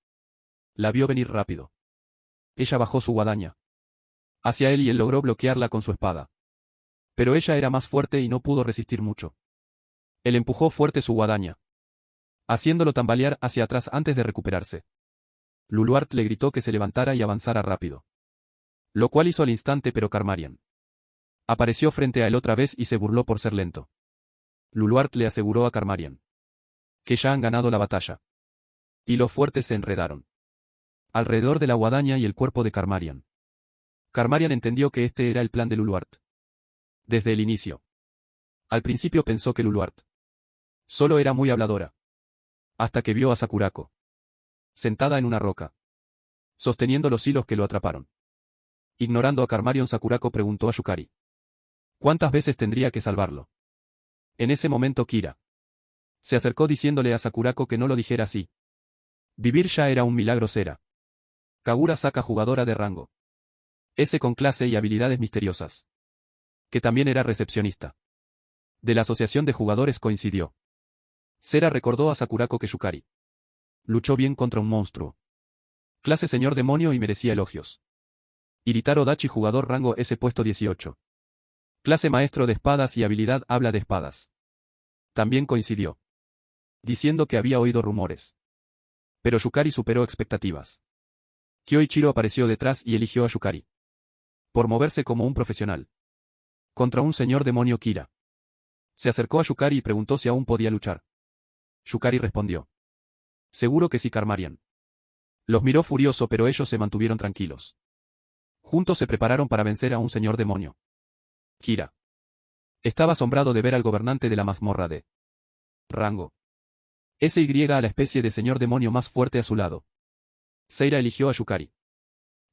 la vio venir rápido. Ella bajó su guadaña hacia él y él logró bloquearla con su espada. Pero ella era más fuerte y no pudo resistir mucho. Él empujó fuerte su guadaña, haciéndolo tambalear hacia atrás antes de recuperarse. Luluart le gritó que se levantara y avanzara rápido. Lo cual hizo al instante, pero Karmarian apareció frente a él otra vez y se burló por ser lento. Luluart le aseguró a Karmarian que ya han ganado la batalla. Y los fuertes se enredaron alrededor de la guadaña y el cuerpo de Karmarian. Karmarian entendió que este era el plan de Luluart. Desde el inicio. Al principio pensó que Luluart solo era muy habladora. Hasta que vio a Sakurako sentada en una roca, sosteniendo los hilos que lo atraparon. Ignorando a Karmarian, Sakurako preguntó a Yukari ¿cuántas veces tendría que salvarlo? En ese momento Kira se acercó diciéndole a Sakurako que no lo dijera así. Vivir ya era un milagro. Sera Kagura Saka, jugadora de rango S con clase y habilidades misteriosas, que también era recepcionista de la asociación de jugadores, coincidió. Sera recordó a Sakurako que Yukari luchó bien contra un monstruo clase señor demonio y merecía elogios. Iritaro Dachi, jugador rango S, puesto 18. Clase maestro de espadas y habilidad habla de espadas. También coincidió, diciendo que había oído rumores. Pero Yukari superó expectativas. Kyoichiro apareció detrás y eligió a Yukari por moverse como un profesional contra un señor demonio. Kira se acercó a Yukari y preguntó si aún podía luchar. Yukari respondió: seguro que sí. Karmarian los miró furioso, pero ellos se mantuvieron tranquilos. Juntos se prepararon para vencer a un señor demonio. Kira estaba asombrado de ver al gobernante de la mazmorra de rango SY, a la especie de señor demonio más fuerte a su lado. Seira eligió a Yukari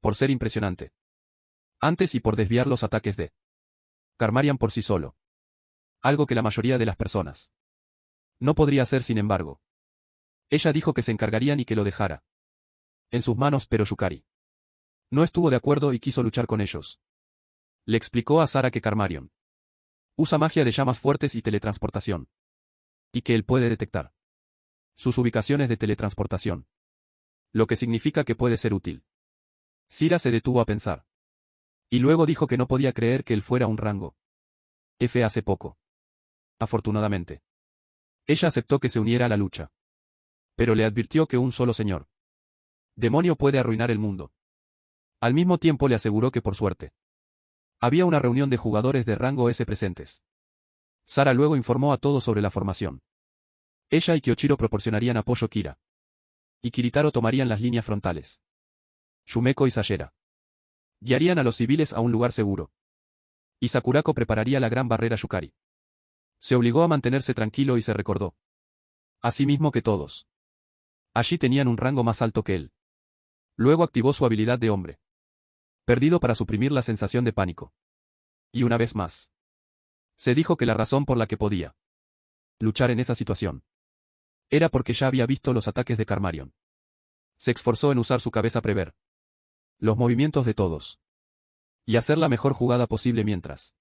por ser impresionante antes y por desviar los ataques de Karmarian por sí solo. Algo que la mayoría de las personas no podría hacer. Sin embargo, ella dijo que se encargarían y que lo dejara en sus manos, pero Yukari no estuvo de acuerdo y quiso luchar con ellos. Le explicó a Sara que Karmarian usa magia de llamas fuertes y teletransportación, y que él puede detectar sus ubicaciones de teletransportación, lo que significa que puede ser útil. Sira se detuvo a pensar. Y luego dijo que no podía creer que él fuera un rango F hace poco. Afortunadamente, ella aceptó que se uniera a la lucha. Pero le advirtió que un solo señor demonio puede arruinar el mundo. Al mismo tiempo le aseguró que por suerte había una reunión de jugadores de rango S presentes. Sara luego informó a todos sobre la formación. Ella y Kyoichiro proporcionarían apoyo. Kira y Kiritaro tomarían las líneas frontales. Yumeko y Sayera guiarían a los civiles a un lugar seguro. Y Sakurako prepararía la gran barrera. Yukari se obligó a mantenerse tranquilo y se recordó asimismo que todos allí tenían un rango más alto que él. Luego activó su habilidad de hombre perdido para suprimir la sensación de pánico. Y una vez más, se dijo que la razón por la que podía luchar en esa situación era porque ya había visto los ataques de Karmarian. Se esforzó en usar su cabeza, prever los movimientos de todos y hacer la mejor jugada posible mientras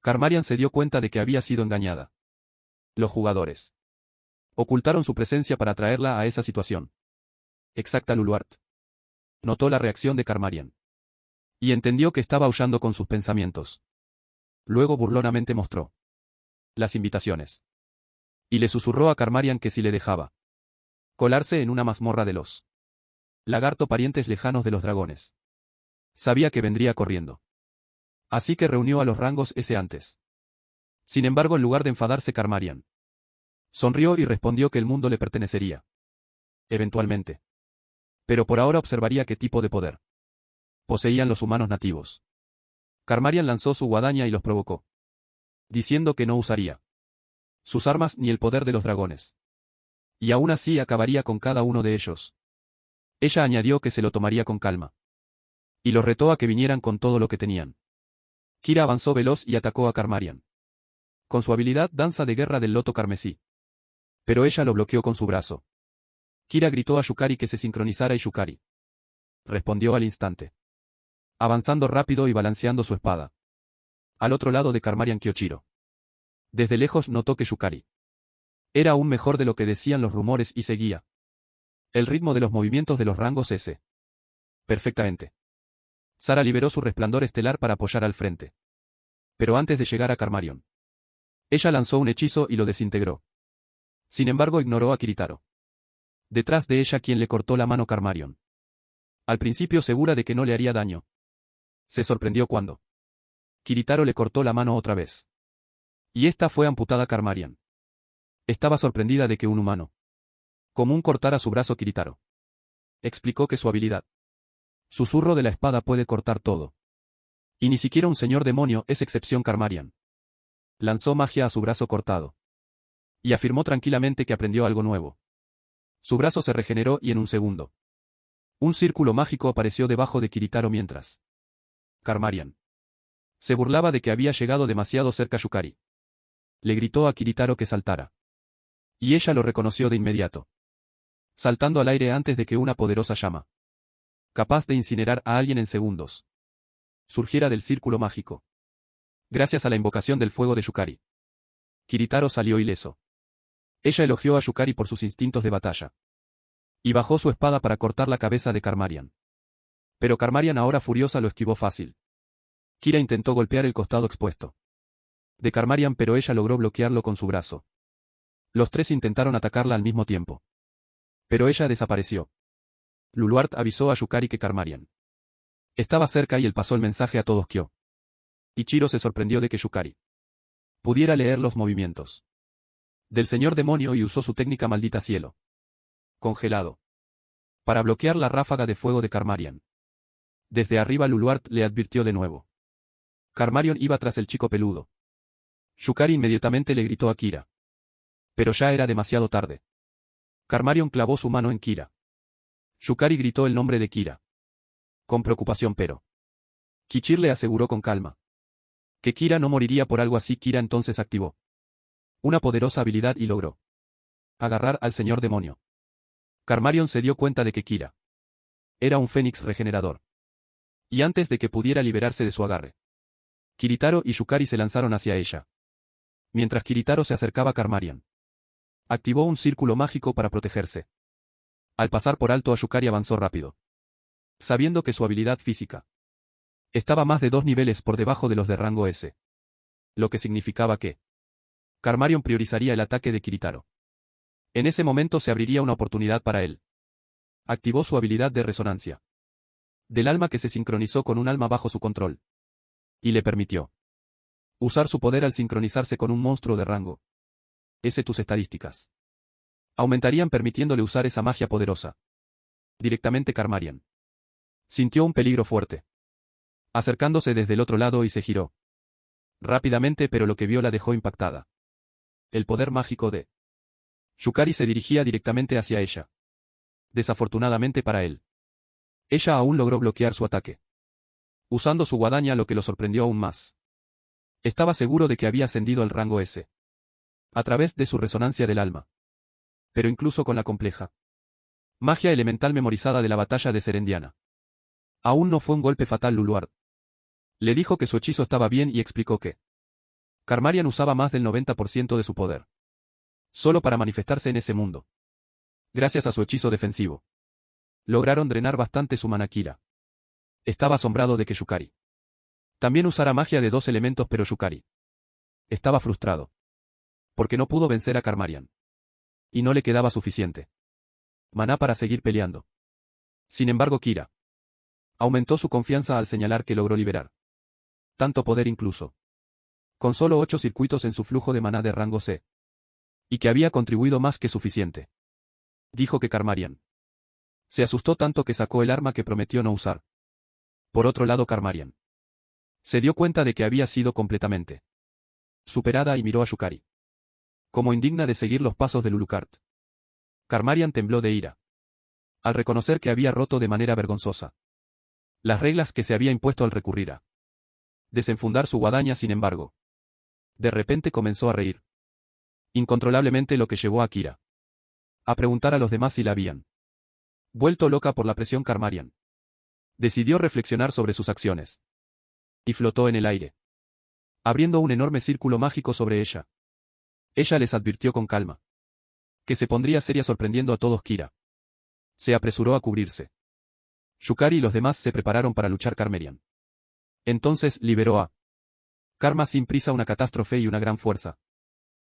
Karmarian se dio cuenta de que había sido engañada. Los jugadores ocultaron su presencia para traerla a esa situación. Exacta. Luluart notó la reacción de Karmarian y entendió que estaba aullando con sus pensamientos. Luego burlonamente mostró las invitaciones y le susurró a Karmarian que si le dejaba colarse en una mazmorra de los lagarto, parientes lejanos de los dragones, sabía que vendría corriendo. Así que reunió a los rangos S antes. Sin embargo, en lugar de enfadarse, Karmarian sonrió y respondió que el mundo le pertenecería eventualmente. Pero por ahora observaría qué tipo de poder poseían los humanos nativos. Karmarian lanzó su guadaña y los provocó, diciendo que no usaría sus armas ni el poder de los dragones. Y aún así acabaría con cada uno de ellos. Ella añadió que se lo tomaría con calma. Y los retó a que vinieran con todo lo que tenían. Kira avanzó veloz y atacó a Karmarian con su habilidad danza de guerra del loto carmesí. Pero ella lo bloqueó con su brazo. Kira gritó a Yukari que se sincronizara y Yukari respondió al instante, avanzando rápido y balanceando su espada. Al otro lado de Karmarian, Kyoichiro desde lejos notó que Yukari era aún mejor de lo que decían los rumores y seguía el ritmo de los movimientos de los rangos S perfectamente. Sara liberó su resplandor estelar para apoyar al frente. Pero antes de llegar a Karmarion, ella lanzó un hechizo y lo desintegró. Sin embargo, ignoró a Kiritaro. Detrás de ella quien le cortó la mano Karmarion. Al principio segura de que no le haría daño. Se sorprendió cuando Kiritaro le cortó la mano otra vez. Y esta fue amputada Karmarion. Estaba sorprendida de que un humano común cortara su brazo Kiritaro. Explicó que su habilidad susurro de la espada puede cortar todo. Y ni siquiera un señor demonio es excepción Karmarion. Lanzó magia a su brazo cortado. Y afirmó tranquilamente que aprendió algo nuevo. Su brazo se regeneró y en un segundo un círculo mágico apareció debajo de Kiritaro mientras Karmarion se burlaba de que había llegado demasiado cerca a Yukari. Le gritó a Kiritaro que saltara. Y ella lo reconoció de inmediato. Saltando al aire antes de que una poderosa llama, capaz de incinerar a alguien en segundos, surgiera del círculo mágico. Gracias a la invocación del fuego de Yukari, Kiritaro salió ileso. Ella elogió a Yukari por sus instintos de batalla. Y bajó su espada para cortar la cabeza de Karmarion. Pero Karmarion, ahora furiosa, lo esquivó fácil. Kira intentó golpear el costado expuesto de Karmarion, pero ella logró bloquearlo con su brazo. Los tres intentaron atacarla al mismo tiempo. Pero ella desapareció. Luluart avisó a Yukari que Karmarion estaba cerca y él pasó el mensaje a todos Kyo. Ichiro se sorprendió de que Yukari pudiera leer los movimientos del señor demonio y usó su técnica maldita cielo congelado para bloquear la ráfaga de fuego de Karmarion. Desde arriba Luluart le advirtió de nuevo. Karmarion iba tras el chico peludo. Yukari inmediatamente le gritó a Kira. Pero ya era demasiado tarde. Karmarion clavó su mano en Kira. Yukari gritó el nombre de Kira con preocupación, pero Kichir le aseguró con calma que Kira no moriría por algo así. Kira entonces activó una poderosa habilidad y logró agarrar al señor demonio. Karmarion se dio cuenta de que Kira era un fénix regenerador. Y antes de que pudiera liberarse de su agarre, Kiritaro y Yukari se lanzaron hacia ella. Mientras Kiritaro se acercaba a Karmarion, activó un círculo mágico para protegerse. Al pasar por alto a Yukari avanzó rápido, sabiendo que su habilidad física estaba más de 2 niveles por debajo de los de rango S. Lo que significaba que Karmarion priorizaría el ataque de Kiritaro. En ese momento se abriría una oportunidad para él. Activó su habilidad de resonancia del alma, que se sincronizó con un alma bajo su control. Y le permitió usar su poder al sincronizarse con un monstruo de rango S. Tus estadísticas aumentarían permitiéndole usar esa magia poderosa directamente. Karmarion sintió un peligro fuerte, acercándose desde el otro lado, y se giró rápidamente, pero lo que vio la dejó impactada. El poder mágico de Yukari se dirigía directamente hacia ella. Desafortunadamente para él, ella aún logró bloquear su ataque usando su guadaña, lo que lo sorprendió aún más. Estaba seguro de que había ascendido al rango S a través de su resonancia del alma. Pero incluso con la compleja magia elemental memorizada de la batalla de Serendiana, aún no fue un golpe fatal. Luluart le dijo que su hechizo estaba bien y explicó que Karmarion usaba más del 90% de su poder solo para manifestarse en ese mundo. Gracias a su hechizo defensivo, lograron drenar bastante su mana. Kira estaba asombrado de que Yukari también usara magia de 2 elementos, pero Yukari estaba frustrado porque no pudo vencer a Karmarion. Y no le quedaba suficiente maná para seguir peleando. Sin embargo, Kira aumentó su confianza al señalar que logró liberar tanto poder incluso con solo 8 circuitos en su flujo de maná de rango C. Y que había contribuido más que suficiente. Dijo que Karmarion se asustó tanto que sacó el arma que prometió no usar. Por otro lado, Karmarion se dio cuenta de que había sido completamente superada y miró a Yukari como indigna de seguir los pasos de Luluart. Karmarion tembló de ira al reconocer que había roto de manera vergonzosa las reglas que se había impuesto al recurrir a desenfundar su guadaña. Sin embargo, de repente comenzó a reír incontrolablemente, lo que llevó a Kira a preguntar a los demás si la habían vuelto loca por la presión. Karmarion decidió reflexionar sobre sus acciones y flotó en el aire, abriendo un enorme círculo mágico sobre ella. Ella les advirtió con calma que se pondría seria, sorprendiendo a todos. Kira se apresuró a cubrirse Yukari y los demás se prepararon para luchar Karmerian. Entonces liberó a Karma sin prisa una catástrofe y una gran fuerza.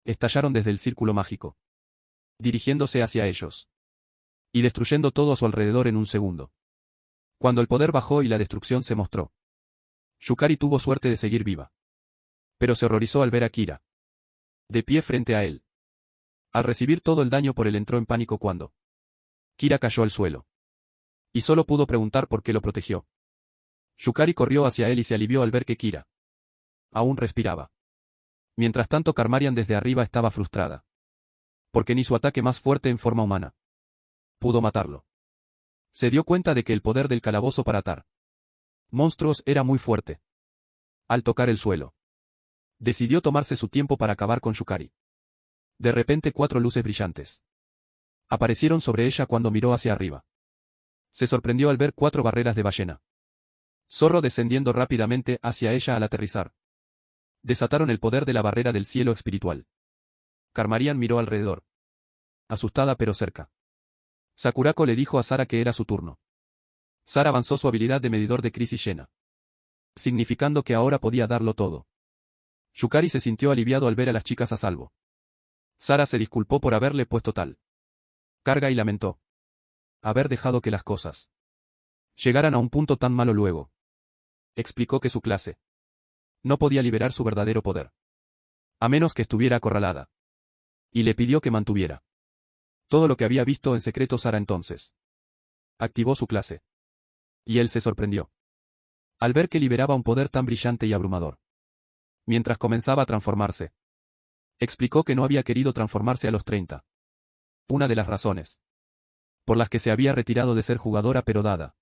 Estallaron desde el círculo mágico, dirigiéndose hacia ellos y destruyendo todo a su alrededor en un segundo. Cuando el poder bajó y la destrucción se mostró, Yukari tuvo suerte de seguir viva. Pero se horrorizó al ver a Kira de pie frente a él. Al recibir todo el daño por él entró en pánico cuando Kira cayó al suelo. Y solo pudo preguntar por qué lo protegió. Yukari corrió hacia él y se alivió al ver que Kira aún respiraba. Mientras tanto Karmarian desde arriba estaba frustrada. Porque ni su ataque más fuerte en forma humana pudo matarlo. Se dio cuenta de que el poder del calabozo para atar monstruos era muy fuerte. Al tocar el suelo, decidió tomarse su tiempo para acabar con Yukari. De repente 4 luces brillantes aparecieron sobre ella cuando miró hacia arriba. Se sorprendió al ver 4 barreras de ballena zorro descendiendo rápidamente hacia ella al aterrizar. Desataron el poder de la barrera del cielo espiritual. Karmarian miró alrededor, asustada pero cerca. Sakurako le dijo a Sara que era su turno. Sara avanzó su habilidad de medidor de crisis llena, significando que ahora podía darlo todo. Yukari se sintió aliviado al ver a las chicas a salvo. Sara se disculpó por haberle puesto tal carga y lamentó haber dejado que las cosas llegaran a un punto tan malo luego. Explicó que su clase no podía liberar su verdadero poder, a menos que estuviera acorralada. Y le pidió que mantuviera todo lo que había visto en secreto. Sara entonces activó su clase. Y él se sorprendió al ver que liberaba un poder tan brillante y abrumador. Mientras comenzaba a transformarse, explicó que no había querido transformarse a los 30. Una de las razones por las que se había retirado de ser jugadora, pero dada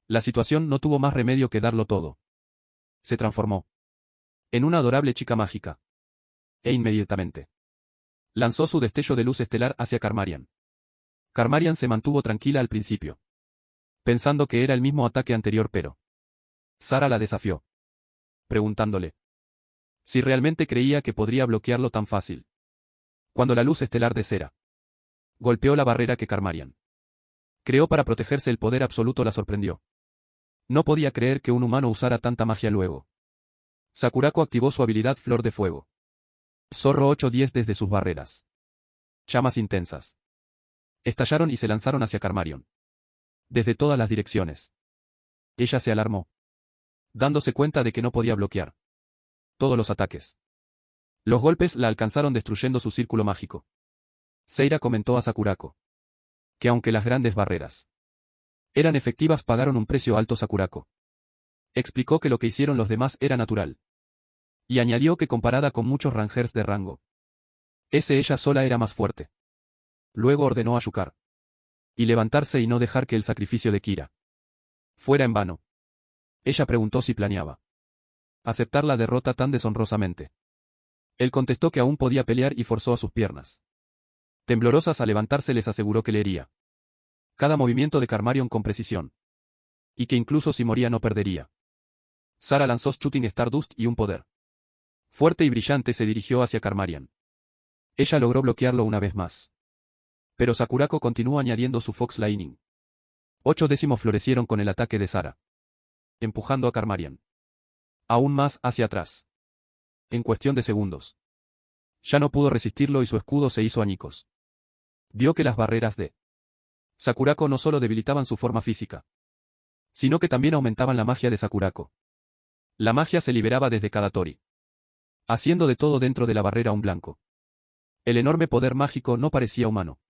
la situación no tuvo más remedio que darlo todo. Se transformó en una adorable chica mágica. E inmediatamente lanzó su destello de luz estelar hacia Karmarian. Karmarian se mantuvo tranquila al principio, pensando que era el mismo ataque anterior, pero Sara la desafió, preguntándole si realmente creía que podría bloquearlo tan fácil. Cuando la luz estelar de cera golpeó la barrera que Karmarian creó para protegerse, el poder absoluto la sorprendió. No podía creer que un humano usara tanta magia luego. Sakurako activó su habilidad Flor de Fuego. Zorro 8-10 desde sus barreras. Llamas intensas estallaron y se lanzaron hacia Karmarian desde todas las direcciones. Ella se alarmó, dándose cuenta de que no podía bloquear todos los ataques. Los golpes la alcanzaron destruyendo su círculo mágico. Seira comentó a Sakurako que aunque las grandes barreras eran efectivas, pagaron un precio alto. Sakurako explicó que lo que hicieron los demás era natural. Y añadió que comparada con muchos rangers de rango, ella sola era más fuerte. Luego ordenó a Yukar y levantarse y no dejar que el sacrificio de Kira fuera en vano. Ella preguntó si planeaba aceptar la derrota tan deshonrosamente. Él contestó que aún podía pelear y forzó a sus piernas temblorosas a levantarse. Les aseguró que leería cada movimiento de Karmarian con precisión, y que incluso si moría no perdería. Sara lanzó Shooting Stardust y un poder fuerte y brillante se dirigió hacia Karmarian. Ella logró bloquearlo una vez más. Pero Sakurako continuó añadiendo su Fox Lightning. 8 décimos florecieron con el ataque de Sara, empujando a Karmarian aún más hacia atrás. En cuestión de segundos, ya no pudo resistirlo y su escudo se hizo añicos. Vio que las barreras de Sakurako no solo debilitaban su forma física, sino que también aumentaban la magia de Sakurako. La magia se liberaba desde cada tori, haciendo de todo dentro de la barrera un blanco. El enorme poder mágico no parecía humano.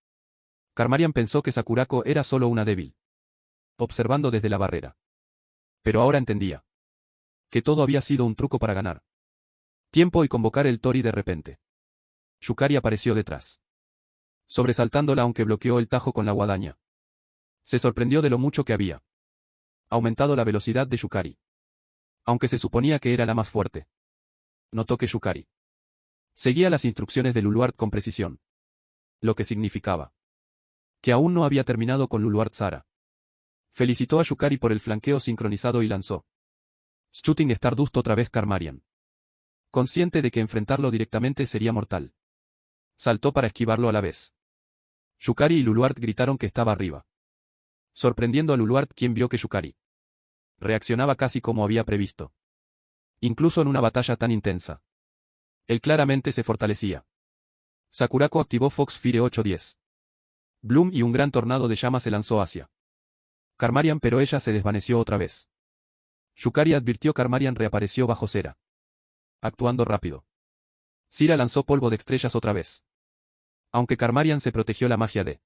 Karmarian pensó que Sakurako era solo una débil, observando desde la barrera. Pero ahora entendía que todo había sido un truco para ganar tiempo y convocar el tori. De repente, Yukari apareció detrás, sobresaltándola aunque bloqueó el tajo con la guadaña. Se sorprendió de lo mucho que había aumentado la velocidad de Yukari, aunque se suponía que era la más fuerte. Notó que Yukari seguía las instrucciones de Luluard con precisión, lo que significaba que aún no había terminado con Luluard. Sara felicitó a Yukari por el flanqueo sincronizado y lanzó Shooting Stardust otra vez. Karmarian, consciente de que enfrentarlo directamente sería mortal, saltó para esquivarlo a la vez. Yukari y Luluard gritaron que estaba arriba. sorprendiendo a Luluart, quien vio que Yukari reaccionaba casi como había previsto. Incluso en una batalla tan intensa. Él claramente se fortalecía. Sakurako activó Fox Fire 810. Bloom y un gran tornado de llamas se lanzó hacia Karmarian, pero ella se desvaneció otra vez. Yukari advirtió. Karmarian reapareció bajo cera, actuando rápido. Sira lanzó polvo de estrellas otra vez. Aunque Karmarian se protegió, la magia de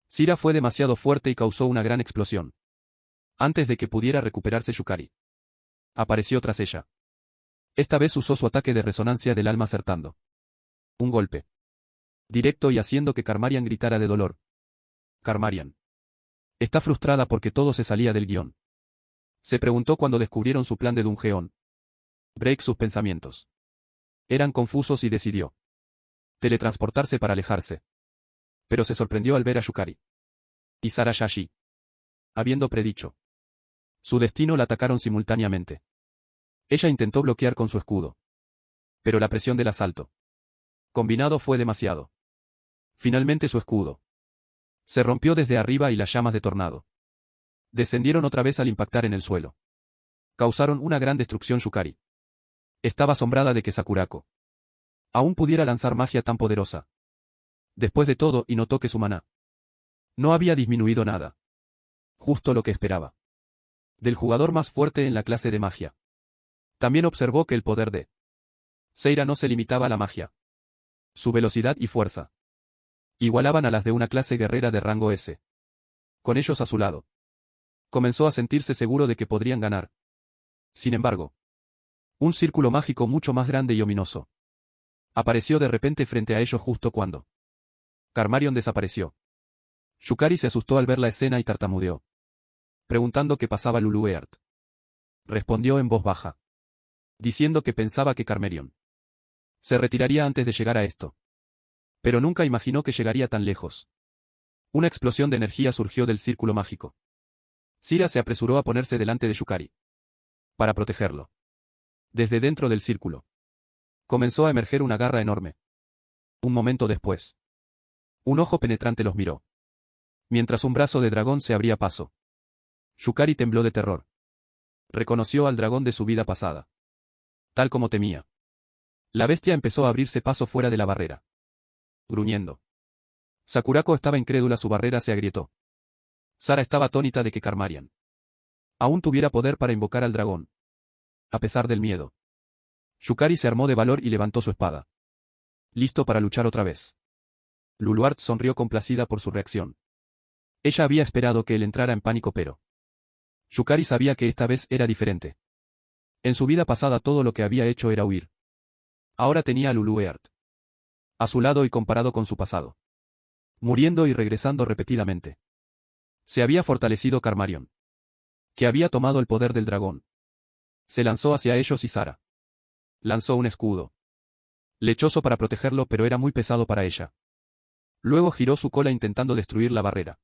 Sira fue demasiado fuerte y causó una gran explosión. Antes de que pudiera recuperarse, Yukari apareció tras ella. Esta vez usó su ataque de resonancia del alma, acertando un golpe directo y haciendo que Karmarian gritara de dolor. Karmarian está frustrada porque todo se salía del guión. Se preguntó cuando descubrieron su plan de Dungeon Break. Sus pensamientos eran confusos y decidió teletransportarse para alejarse. Pero se sorprendió al ver a Yukari y Sarayashi, habiendo predicho su destino. La atacaron simultáneamente. Ella intentó bloquear con su escudo, pero la presión del asalto combinado fue demasiado. Finalmente su escudo se rompió desde arriba y las llamas de tornado descendieron otra vez al impactar en el suelo. Causaron una gran destrucción. Yukari estaba asombrada de que Sakurako aún pudiera lanzar magia tan poderosa. Después de todo, y notó que su maná no había disminuido nada. Justo lo que esperaba del jugador más fuerte en la clase de magia. También observó que el poder de Seira no se limitaba a la magia. Su velocidad y fuerza igualaban a las de una clase guerrera de rango S. Con ellos a su lado, comenzó a sentirse seguro de que podrían ganar. Sin embargo, un círculo mágico mucho más grande y ominoso apareció de repente frente a ellos justo cuando Karmarion desapareció. Yukari se asustó al ver la escena y tartamudeó, preguntando qué pasaba. Lulueart respondió en voz baja, diciendo que pensaba que Karmarion se retiraría antes de llegar a esto. Pero nunca imaginó que llegaría tan lejos. Una explosión de energía surgió del círculo mágico. Sira se apresuró a ponerse delante de Yukari para protegerlo. Desde dentro del círculo comenzó a emerger una garra enorme. Un momento después, un ojo penetrante los miró, mientras un brazo de dragón se abría paso. Yukari tembló de terror. Reconoció al dragón de su vida pasada. Tal como temía. La bestia empezó a abrirse paso fuera de la barrera, gruñendo. Sakurako estaba incrédula. Su barrera se agrietó. Sara estaba atónita de que Karmarian aún tuviera poder para invocar al dragón. A pesar del miedo, Yukari se armó de valor y levantó su espada, listo para luchar otra vez. Luluart sonrió complacida por su reacción. Ella había esperado que él entrara en pánico, pero Yukari sabía que esta vez era diferente. En su vida pasada todo lo que había hecho era huir. Ahora tenía a Lulueart a su lado y comparado con su pasado, muriendo y regresando repetidamente, se había fortalecido Karmarion, que había tomado el poder del dragón. Se lanzó hacia ellos y Sara lanzó un escudo lechoso para protegerlo, pero era muy pesado para ella. Luego giró su cola intentando destruir la barrera.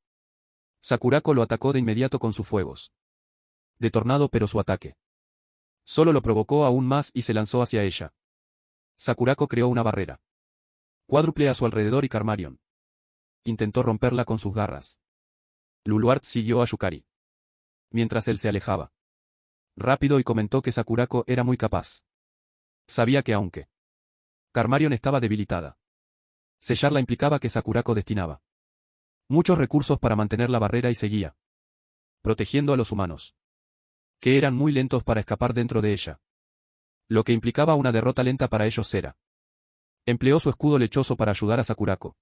Sakurako lo atacó de inmediato con sus fuegos de tornado, pero su ataque solo lo provocó aún más y se lanzó hacia ella. Sakurako creó una barrera cuádruple a su alrededor y Karmarion intentó romperla con sus garras. Luluart siguió a Yukari mientras él se alejaba rápido y comentó que Sakurako era muy capaz. Sabía que aunque Karmarion estaba debilitada, sellarla implicaba que Sakurako destinaba muchos recursos para mantener la barrera y seguía protegiendo a los humanos, que eran muy lentos para escapar dentro de ella, lo que implicaba una derrota lenta para ellos. Sera empleó su escudo lechoso para ayudar a Sakurako,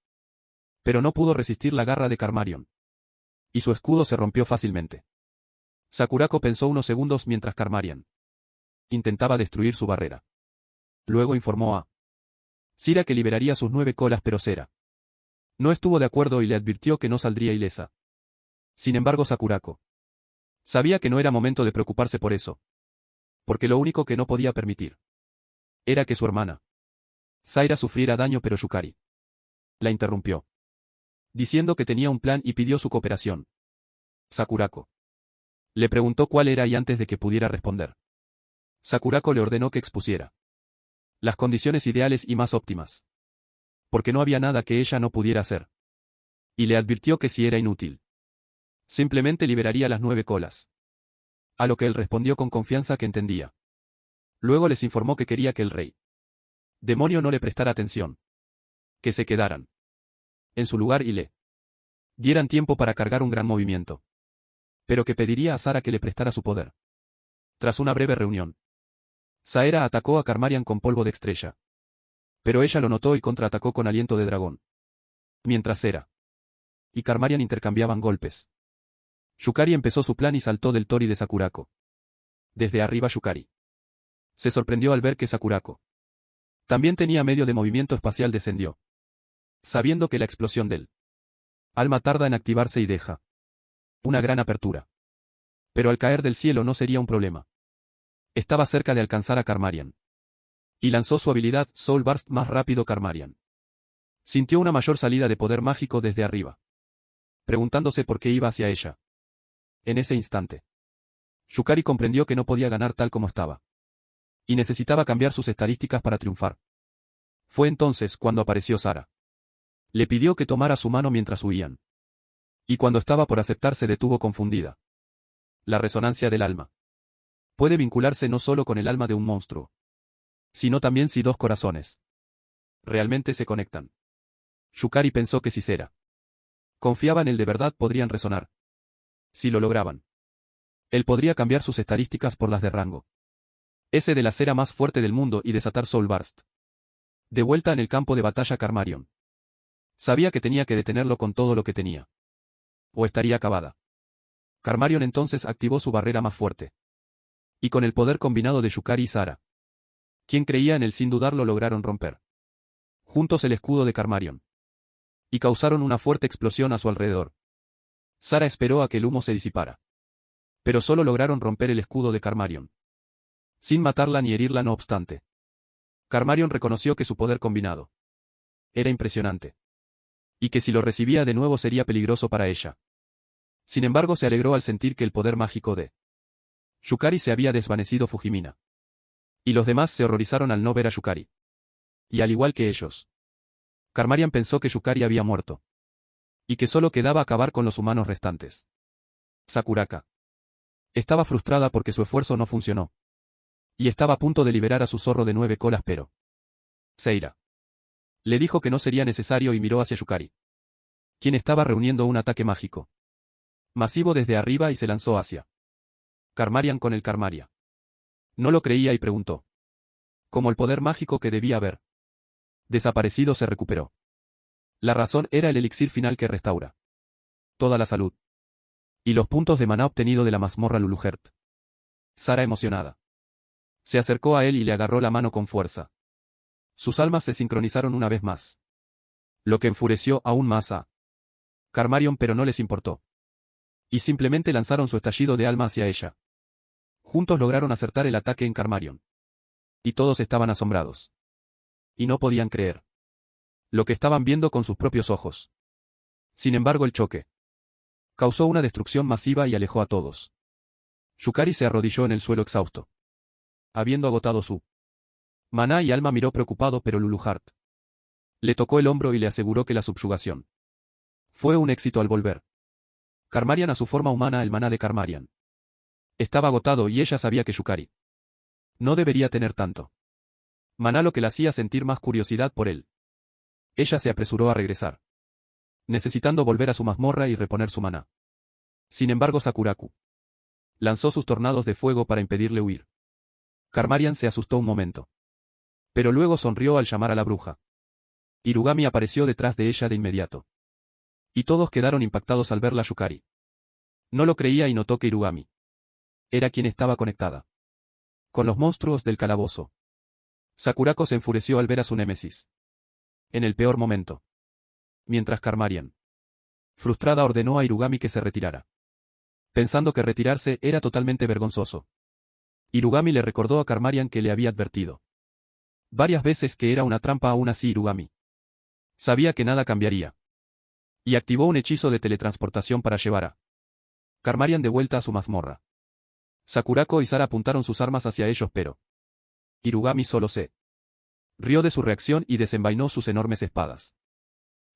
pero no pudo resistir la garra de Karmarion, y su escudo se rompió fácilmente. Sakurako pensó unos segundos mientras Karmarion intentaba destruir su barrera. Luego informó a Sira que liberaría sus 9 colas, pero Sera no estuvo de acuerdo y le advirtió que no saldría ilesa. Sin embargo, Sakurako sabía que no era momento de preocuparse por eso, porque lo único que no podía permitir era que su hermana Saira sufriera daño, pero Yukari la interrumpió, diciendo que tenía un plan y pidió su cooperación. Sakurako le preguntó cuál era y antes de que pudiera responder, Sakurako le ordenó que expusiera las condiciones ideales y más óptimas, porque no había nada que ella no pudiera hacer. Y le advirtió que si era inútil Simplemente liberaría las 9 colas. A lo que él respondió con confianza que entendía. Luego les informó que quería que el rey demonio no le prestara atención. Que se quedaran en su lugar y le dieran tiempo para cargar un gran movimiento. Pero que pediría a Sara que le prestara su poder. Tras una breve reunión, Saera atacó a Karmarian con polvo de estrella. Pero ella lo notó y contraatacó con aliento de dragón. Mientras Sera y Karmarian intercambiaban golpes, Yukari empezó su plan y saltó del tori de Sakurako. Desde arriba Yukari se sorprendió al ver que Sakurako también tenía medio de movimiento espacial. Descendió, sabiendo que la explosión del alma tarda en activarse y deja una gran apertura. Pero al caer del cielo no sería un problema. Estaba cerca de alcanzar a Karmarian. Y lanzó su habilidad Soul Burst más rápido. Karmarian sintió una mayor salida de poder mágico desde arriba, preguntándose por qué iba hacia ella. En ese instante, Yukari comprendió que no podía ganar tal como estaba. Y necesitaba cambiar sus estadísticas para triunfar. Fue entonces cuando apareció Sara. Le pidió que tomara su mano mientras huían. Y cuando estaba por aceptar se detuvo confundida. La resonancia del alma puede vincularse no solo con el alma de un monstruo, sino también si dos corazones realmente se conectan. Yukari pensó que si Sera confiaba en él de verdad podrían resonar. Si lo lograban, él podría cambiar sus estadísticas por las de rango ese de la Sera más fuerte del mundo y desatar Soul Burst. De vuelta en el campo de batalla Karmarion sabía que tenía que detenerlo con todo lo que tenía. O estaría acabada. Karmarion entonces activó su barrera más fuerte. Y con el poder combinado de Yukari y Sara, quien creía en él sin dudarlo, lograron romper juntos el escudo de Karmarion. Y causaron una fuerte explosión a su alrededor. Sara esperó a que el humo se disipara. Pero solo lograron romper el escudo de Karmarion, sin matarla ni herirla. No obstante, Karmarion reconoció que su poder combinado era impresionante. Y que si lo recibía de nuevo sería peligroso para ella. Sin embargo se alegró al sentir que el poder mágico de Yukari se había desvanecido. Fujimina y los demás se horrorizaron al no ver a Yukari. Y al igual que ellos, Karmarian pensó que Yukari había muerto. Y que solo quedaba acabar con los humanos restantes. Sakuraka estaba frustrada porque su esfuerzo no funcionó. Y estaba a punto de liberar a su zorro de 9 colas, pero Seira le dijo que no sería necesario y miró hacia Yukari, quien estaba reuniendo un ataque mágico masivo desde arriba y se lanzó hacia Karmarian con el Karmaria. No lo creía y preguntó cómo el poder mágico que debía haber desaparecido se recuperó. La razón era el elixir final que restaura toda la salud y los puntos de maná obtenido de la mazmorra Luluhert. Sara, emocionada, se acercó a él y le agarró la mano con fuerza. Sus almas se sincronizaron una vez más, lo que enfureció aún más a Karmarion, pero no les importó. Y simplemente lanzaron su estallido de alma hacia ella. Juntos lograron acertar el ataque en Karmarion. Y todos estaban asombrados. Y no podían creer lo que estaban viendo con sus propios ojos. Sin embargo, el choque causó una destrucción masiva y alejó a todos. Yukari se arrodilló en el suelo exhausto, habiendo agotado su maná y alma. Miró preocupado, pero Luluhart le tocó el hombro y le aseguró que la subyugación fue un éxito. Al volver Karmarian a su forma humana, el maná de Karmarian estaba agotado y ella sabía que Yukari no debería tener tanto maná, lo que la hacía sentir más curiosidad por él. Ella se apresuró a regresar, necesitando volver a su mazmorra y reponer su maná. Sin embargo, Sakuraku lanzó sus tornados de fuego para impedirle huir. Karmarian se asustó un momento, pero luego sonrió al llamar a la bruja. Irugami apareció detrás de ella de inmediato. Y todos quedaron impactados al verla. Yukari no lo creía y notó que Irugami era quien estaba conectada con los monstruos del calabozo. Sakurako se enfureció al ver a su némesis en el peor momento. Mientras Karmarian, frustrada, ordenó a Irugami que se retirara, pensando que retirarse era totalmente vergonzoso. Irugami le recordó a Karmarian que le había advertido varias veces que era una trampa. Aún así Irugami sabía que nada cambiaría. Y activó un hechizo de teletransportación para llevar a Karmarian de vuelta a su mazmorra. Sakurako y Sara apuntaron sus armas hacia ellos, pero Irugami solo se rió de su reacción y desenvainó sus enormes espadas,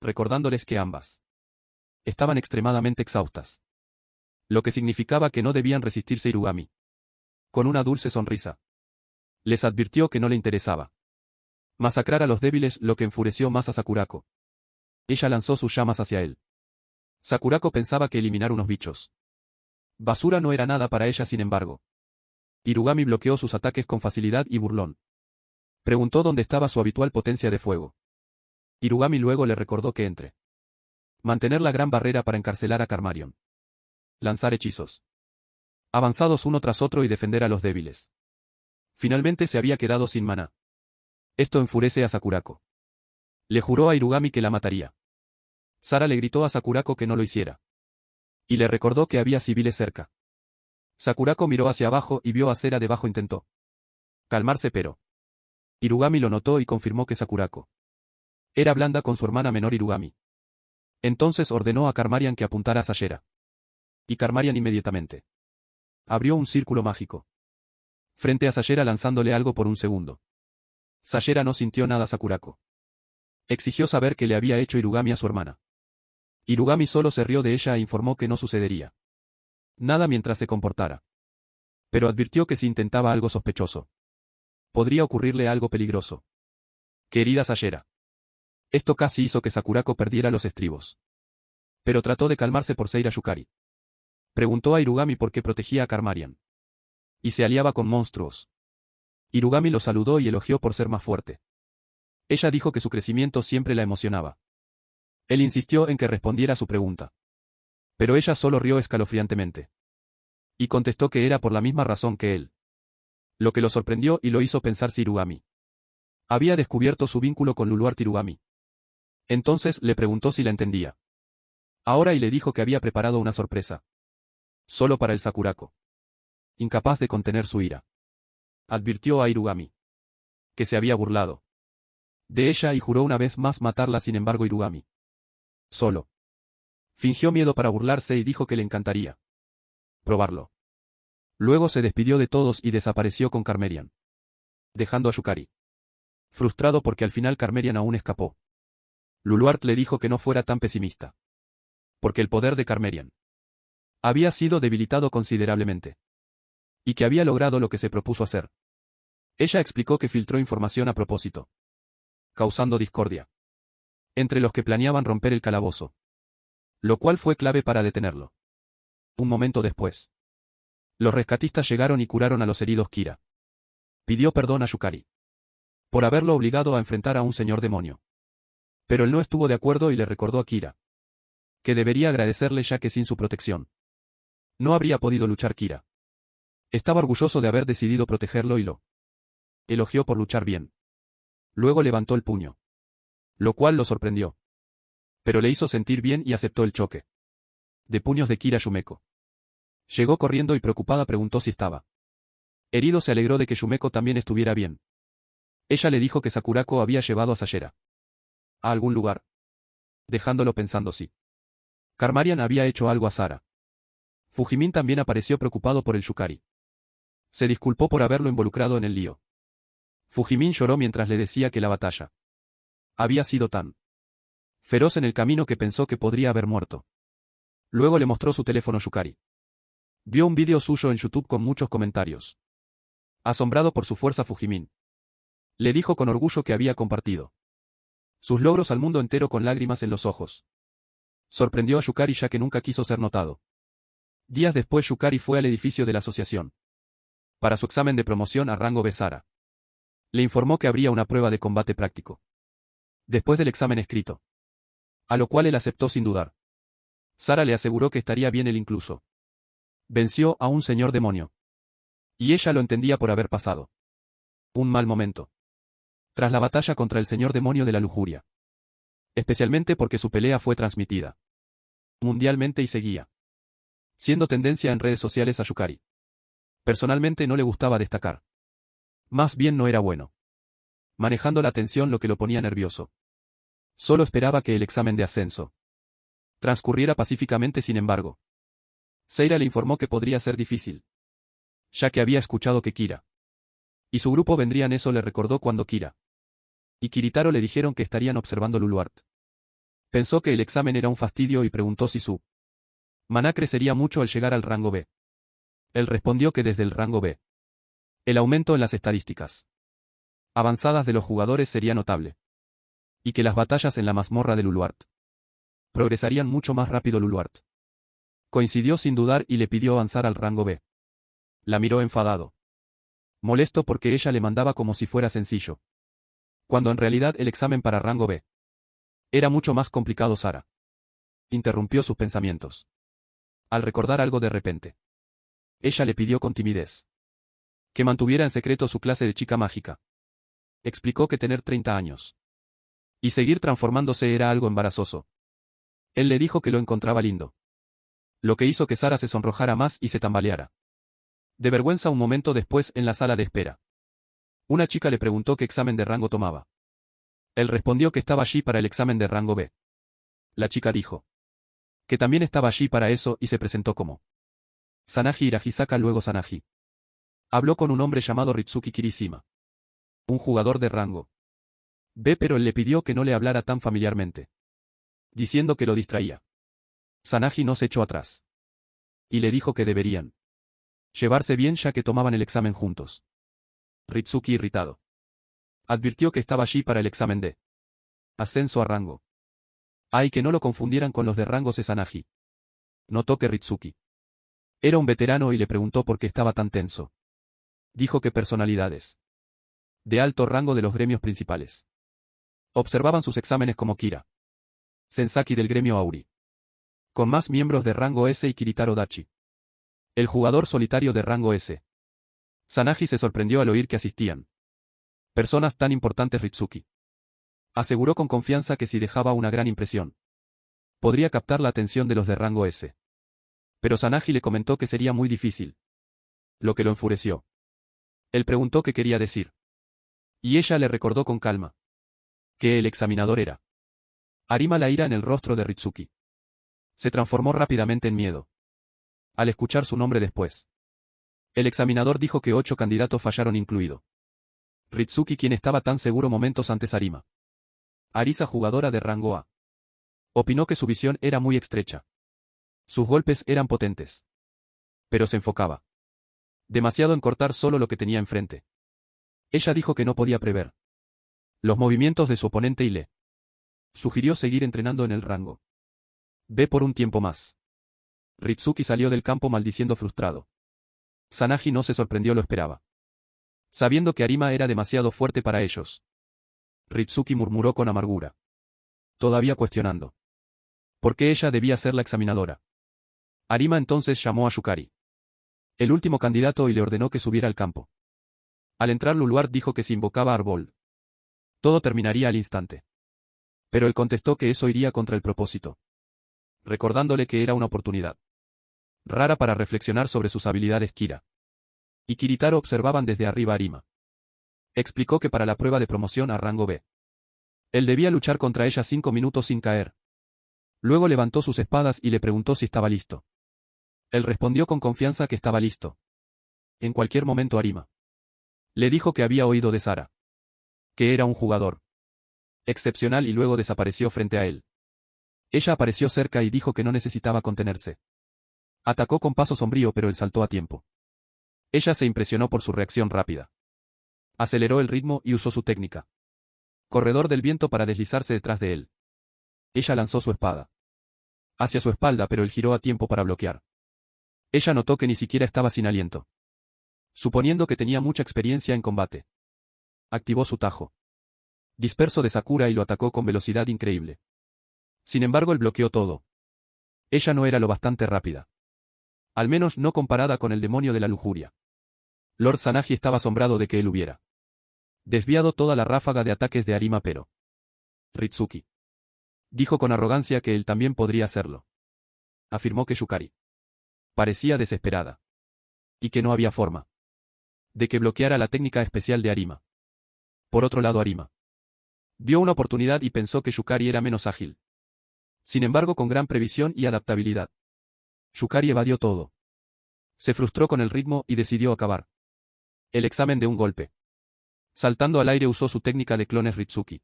recordándoles que ambas estaban extremadamente exhaustas. Lo que significaba que no debían resistirse Irugami. Con una dulce sonrisa. Les advirtió que no le interesaba masacrar a los débiles, lo que enfureció más a Sakurako. Ella lanzó sus llamas hacia él. Sakurako pensaba que eliminar unos bichos basura no era nada para ella, sin embargo. Irugami bloqueó sus ataques con facilidad y burlón. Preguntó dónde estaba su habitual potencia de fuego. Irugami luego le recordó que entre mantener la gran barrera para encarcelar a Karmarion, lanzar hechizos avanzados uno tras otro y defender a los débiles. Finalmente se había quedado sin maná. Esto enfurece a Sakurako. Le juró a Irugami que la mataría. Sara le gritó a Sakurako que no lo hiciera. Y le recordó que había civiles cerca. Sakurako miró hacia abajo y vio a Sera debajo. Intentó calmarse, pero Irugami lo notó y confirmó que Sakurako era blanda con su hermana menor Irugami. Entonces ordenó a Karmarian que apuntara a Sayera. Y Karmarian inmediatamente abrió un círculo mágico frente a Sayera, lanzándole algo por un segundo. Sayera no sintió nada. Sakurako exigió saber qué le había hecho Irugami a su hermana. Irugami solo se rió de ella e informó que no sucedería nada mientras se comportara. Pero advirtió que si intentaba algo sospechoso, podría ocurrirle algo peligroso. Querida Sayera. Esto casi hizo que Sakurako perdiera los estribos. Pero trató de calmarse por Seira Yukari. Preguntó a Irugami por qué protegía a Karmarian y se aliaba con monstruos. Irugami lo saludó y elogió por ser más fuerte. Ella dijo que su crecimiento siempre la emocionaba. Él insistió en que respondiera a su pregunta. Pero ella solo rió escalofriantemente. Y contestó que era por la misma razón que él. Lo que lo sorprendió y lo hizo pensar si Irugami había descubierto su vínculo con Luluart Irugami. Entonces le preguntó si la entendía. Ahora y le dijo que había preparado una sorpresa. Solo para el Sakurako. Incapaz de contener su ira. Advirtió a Irugami que se había burlado de ella y juró una vez más matarla. Sin embargo, Irugami solo fingió miedo para burlarse y dijo que le encantaría probarlo. Luego se despidió de todos y desapareció con Karmarian, dejando a Yukari frustrado porque al final Karmarian aún escapó. Luluart le dijo que no fuera tan pesimista, porque el poder de Karmarian había sido debilitado considerablemente, y que había logrado lo que se propuso hacer. Ella explicó que filtró información a propósito, causando discordia entre los que planeaban romper el calabozo, lo cual fue clave para detenerlo. Un momento después, los rescatistas llegaron y curaron a los heridos. Kira pidió perdón a Yukari por haberlo obligado a enfrentar a un señor demonio. Pero él no estuvo de acuerdo y le recordó a Kira que debería agradecerle, ya que sin su protección no habría podido luchar. Kira estaba orgulloso de haber decidido protegerlo y lo elogió por luchar bien. Luego levantó el puño, lo cual lo sorprendió, pero le hizo sentir bien y aceptó el choque de puños de Kira. Yumeko llegó corriendo y preocupada preguntó si estaba herido. Se alegró de que Yumeko también estuviera bien. Ella le dijo que Sakurako había llevado a Sayera a algún lugar, dejándolo pensando si Karmarian había hecho algo a Sara. Fujimin también apareció preocupado por el Yukari. Se disculpó por haberlo involucrado en el lío. Fujimin lloró mientras le decía que la batalla había sido tan feroz en el camino que pensó que podría haber muerto. Luego le mostró su teléfono. Yukari vio un vídeo suyo en YouTube con muchos comentarios. Asombrado por su fuerza, Fujimin le dijo con orgullo que había compartido sus logros al mundo entero con lágrimas en los ojos. Sorprendió a Yukari, ya que nunca quiso ser notado. Días después, Yukari fue al edificio de la asociación para su examen de promoción a rango B. Sara le informó que habría una prueba de combate práctico después del examen escrito, a lo cual él aceptó sin dudar. Sara le aseguró que estaría bien. Él incluso venció a un señor demonio, y ella lo entendía por haber pasado un mal momento tras la batalla contra el señor demonio de la lujuria, especialmente porque su pelea fue transmitida mundialmente y seguía siendo tendencia en redes sociales. A Yukari personalmente no le gustaba destacar. Más bien no era bueno manejando la tensión, lo que lo ponía nervioso. Solo esperaba que el examen de ascenso transcurriera pacíficamente. Sin embargo, Seira le informó que podría ser difícil, ya que había escuchado que Kira y su grupo vendrían. Eso le recordó cuando Kira y Kiritaro le dijeron que estarían observando Luluart. Pensó que el examen era un fastidio y preguntó si su Maná crecería mucho al llegar al rango B. Él respondió que desde el rango B. El aumento en las estadísticas avanzadas de los jugadores sería notable. Y que las batallas en la mazmorra de Luluart progresarían mucho más rápido. Luluart coincidió sin dudar y le pidió avanzar al rango B. La miró enfadado. Molesto porque ella le mandaba como si fuera sencillo. Cuando en realidad el examen para rango B era mucho más complicado. Sara interrumpió sus pensamientos al recordar algo de repente. Ella le pidió con timidez que mantuviera en secreto su clase de chica mágica. Explicó que tener 30 años y seguir transformándose era algo embarazoso. Él le dijo que lo encontraba lindo. Lo que hizo que Sara se sonrojara más y se tambaleara de vergüenza un momento después en la sala de espera. Una chica le preguntó qué examen de rango tomaba. Él respondió que estaba allí para el examen de rango B. La chica dijo que también estaba allí para eso y se presentó como Sanaji Hirahisaka. Luego Sanaji habló con un hombre llamado Ritsuki Kirishima, un jugador de rango B, pero él le pidió que no le hablara tan familiarmente, diciendo que lo distraía. Sanaji no se echó atrás y le dijo que deberían llevarse bien ya que tomaban el examen juntos. Ritsuki, irritado, advirtió que estaba allí para el examen de ascenso a rango. Ay, que no lo confundieran con los de rango C. Sanaji notó que Ritsuki era un veterano y le preguntó por qué estaba tan tenso. Dijo que personalidades de alto rango de los gremios principales observaban sus exámenes, como Kira Sensaki del gremio Auri, con más miembros de rango S, y Kiritaro Dachi, el jugador solitario de rango S. Sanaji se sorprendió al oír que asistían personas tan importantes. Ritsuki aseguró con confianza que si dejaba una gran impresión, podría captar la atención de los de rango S. Pero Sanaji le comentó que sería muy difícil, lo que lo enfureció. Él preguntó qué quería decir. Y ella le recordó con calma que el examinador era Arima. La ira en el rostro de Ritsuki se transformó rápidamente en miedo al escuchar su nombre después. El examinador dijo que 8 candidatos fallaron, incluido Ritsuki, quien estaba tan seguro momentos antes. Arima Arisa, jugadora de rango A, opinó que su visión era muy estrecha. Sus golpes eran potentes, pero se enfocaba demasiado en cortar solo lo que tenía enfrente. Ella dijo que no podía prever los movimientos de su oponente y le sugirió seguir entrenando en el rango B por un tiempo más. Ritsuki salió del campo maldiciendo frustrado. Sanaji no se sorprendió, lo esperaba, sabiendo que Arima era demasiado fuerte para ellos. Ritsuki murmuró con amargura, todavía cuestionando por qué ella debía ser la examinadora. Arima entonces llamó a Yukari, el último candidato, y le ordenó que subiera al campo. Al entrar, Luluart dijo que si invocaba a Arbol, todo terminaría al instante. Pero él contestó que eso iría contra el propósito, recordándole que era una oportunidad rara para reflexionar sobre sus habilidades. Kira y Kiritaro observaban desde arriba a Arima. Explicó que para la prueba de promoción a rango B, él debía luchar contra ella 5 minutos sin caer. Luego levantó sus espadas y le preguntó si estaba listo. Él respondió con confianza que estaba listo. En cualquier momento. Arima le dijo que había oído de Sara que era un jugador excepcional, y luego desapareció frente a él. Ella apareció cerca y dijo que no necesitaba contenerse. Atacó con paso sombrío, pero él saltó a tiempo. Ella se impresionó por su reacción rápida. Aceleró el ritmo y usó su técnica corredor del viento para deslizarse detrás de él. Ella lanzó su espada hacia su espalda, pero él giró a tiempo para bloquear. Ella notó que ni siquiera estaba sin aliento, suponiendo que tenía mucha experiencia en combate. Activó su tajo disperso de Sakura y lo atacó con velocidad increíble. Sin embargo, él bloqueó todo. Ella no era lo bastante rápida, al menos no comparada con el demonio de la lujuria. Lord Sanaji estaba asombrado de que él hubiera desviado toda la ráfaga de ataques de Arima, pero Ritsuki dijo con arrogancia que él también podría hacerlo. Afirmó que Yukari parecía desesperada y que no había forma de que bloqueara la técnica especial de Arima. Por otro lado, Arima vio una oportunidad y pensó que Yukari era menos ágil. Sin embargo, con gran previsión y adaptabilidad, Yukari evadió todo. Se frustró con el ritmo y decidió acabar el examen de un golpe. Saltando al aire, usó su técnica de clones Ritsuki.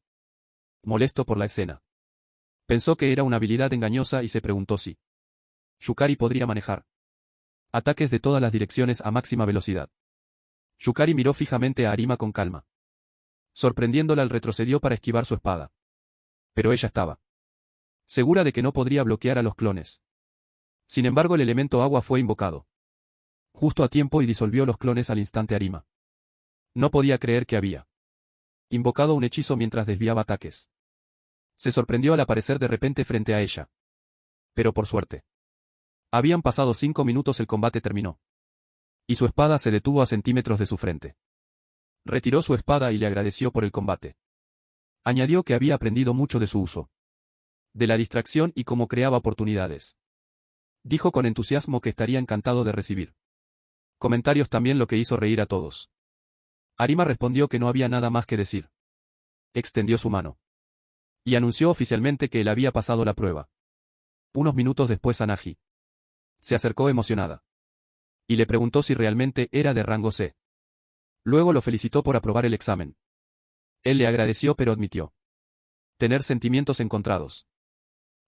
Molesto por la escena, pensó que era una habilidad engañosa y se preguntó si Yukari podría manejar ataques de todas las direcciones a máxima velocidad. Yukari miró fijamente a Arima con calma. Sorprendiéndola, retrocedió para esquivar su espada. Pero ella estaba segura de que no podría bloquear a los clones. Sin embargo, el elemento agua fue invocado justo a tiempo y disolvió los clones al instante. Arima no podía creer que había invocado un hechizo mientras desviaba ataques. Se sorprendió al aparecer de repente frente a ella. Pero por suerte. Habían pasado 5 minutos, el combate terminó. Y su espada se detuvo a centímetros de su frente. Retiró su espada y le agradeció por el combate. Añadió que había aprendido mucho de su uso. De la distracción y cómo creaba oportunidades. Dijo con entusiasmo que estaría encantado de recibir comentarios también, lo que hizo reír a todos. Arima respondió que no había nada más que decir. Extendió su mano. Y anunció oficialmente que él había pasado la prueba. Unos minutos después, Anaji se acercó emocionada. Y le preguntó si realmente era de rango C. Luego lo felicitó por aprobar el examen. Él le agradeció, pero admitió tener sentimientos encontrados.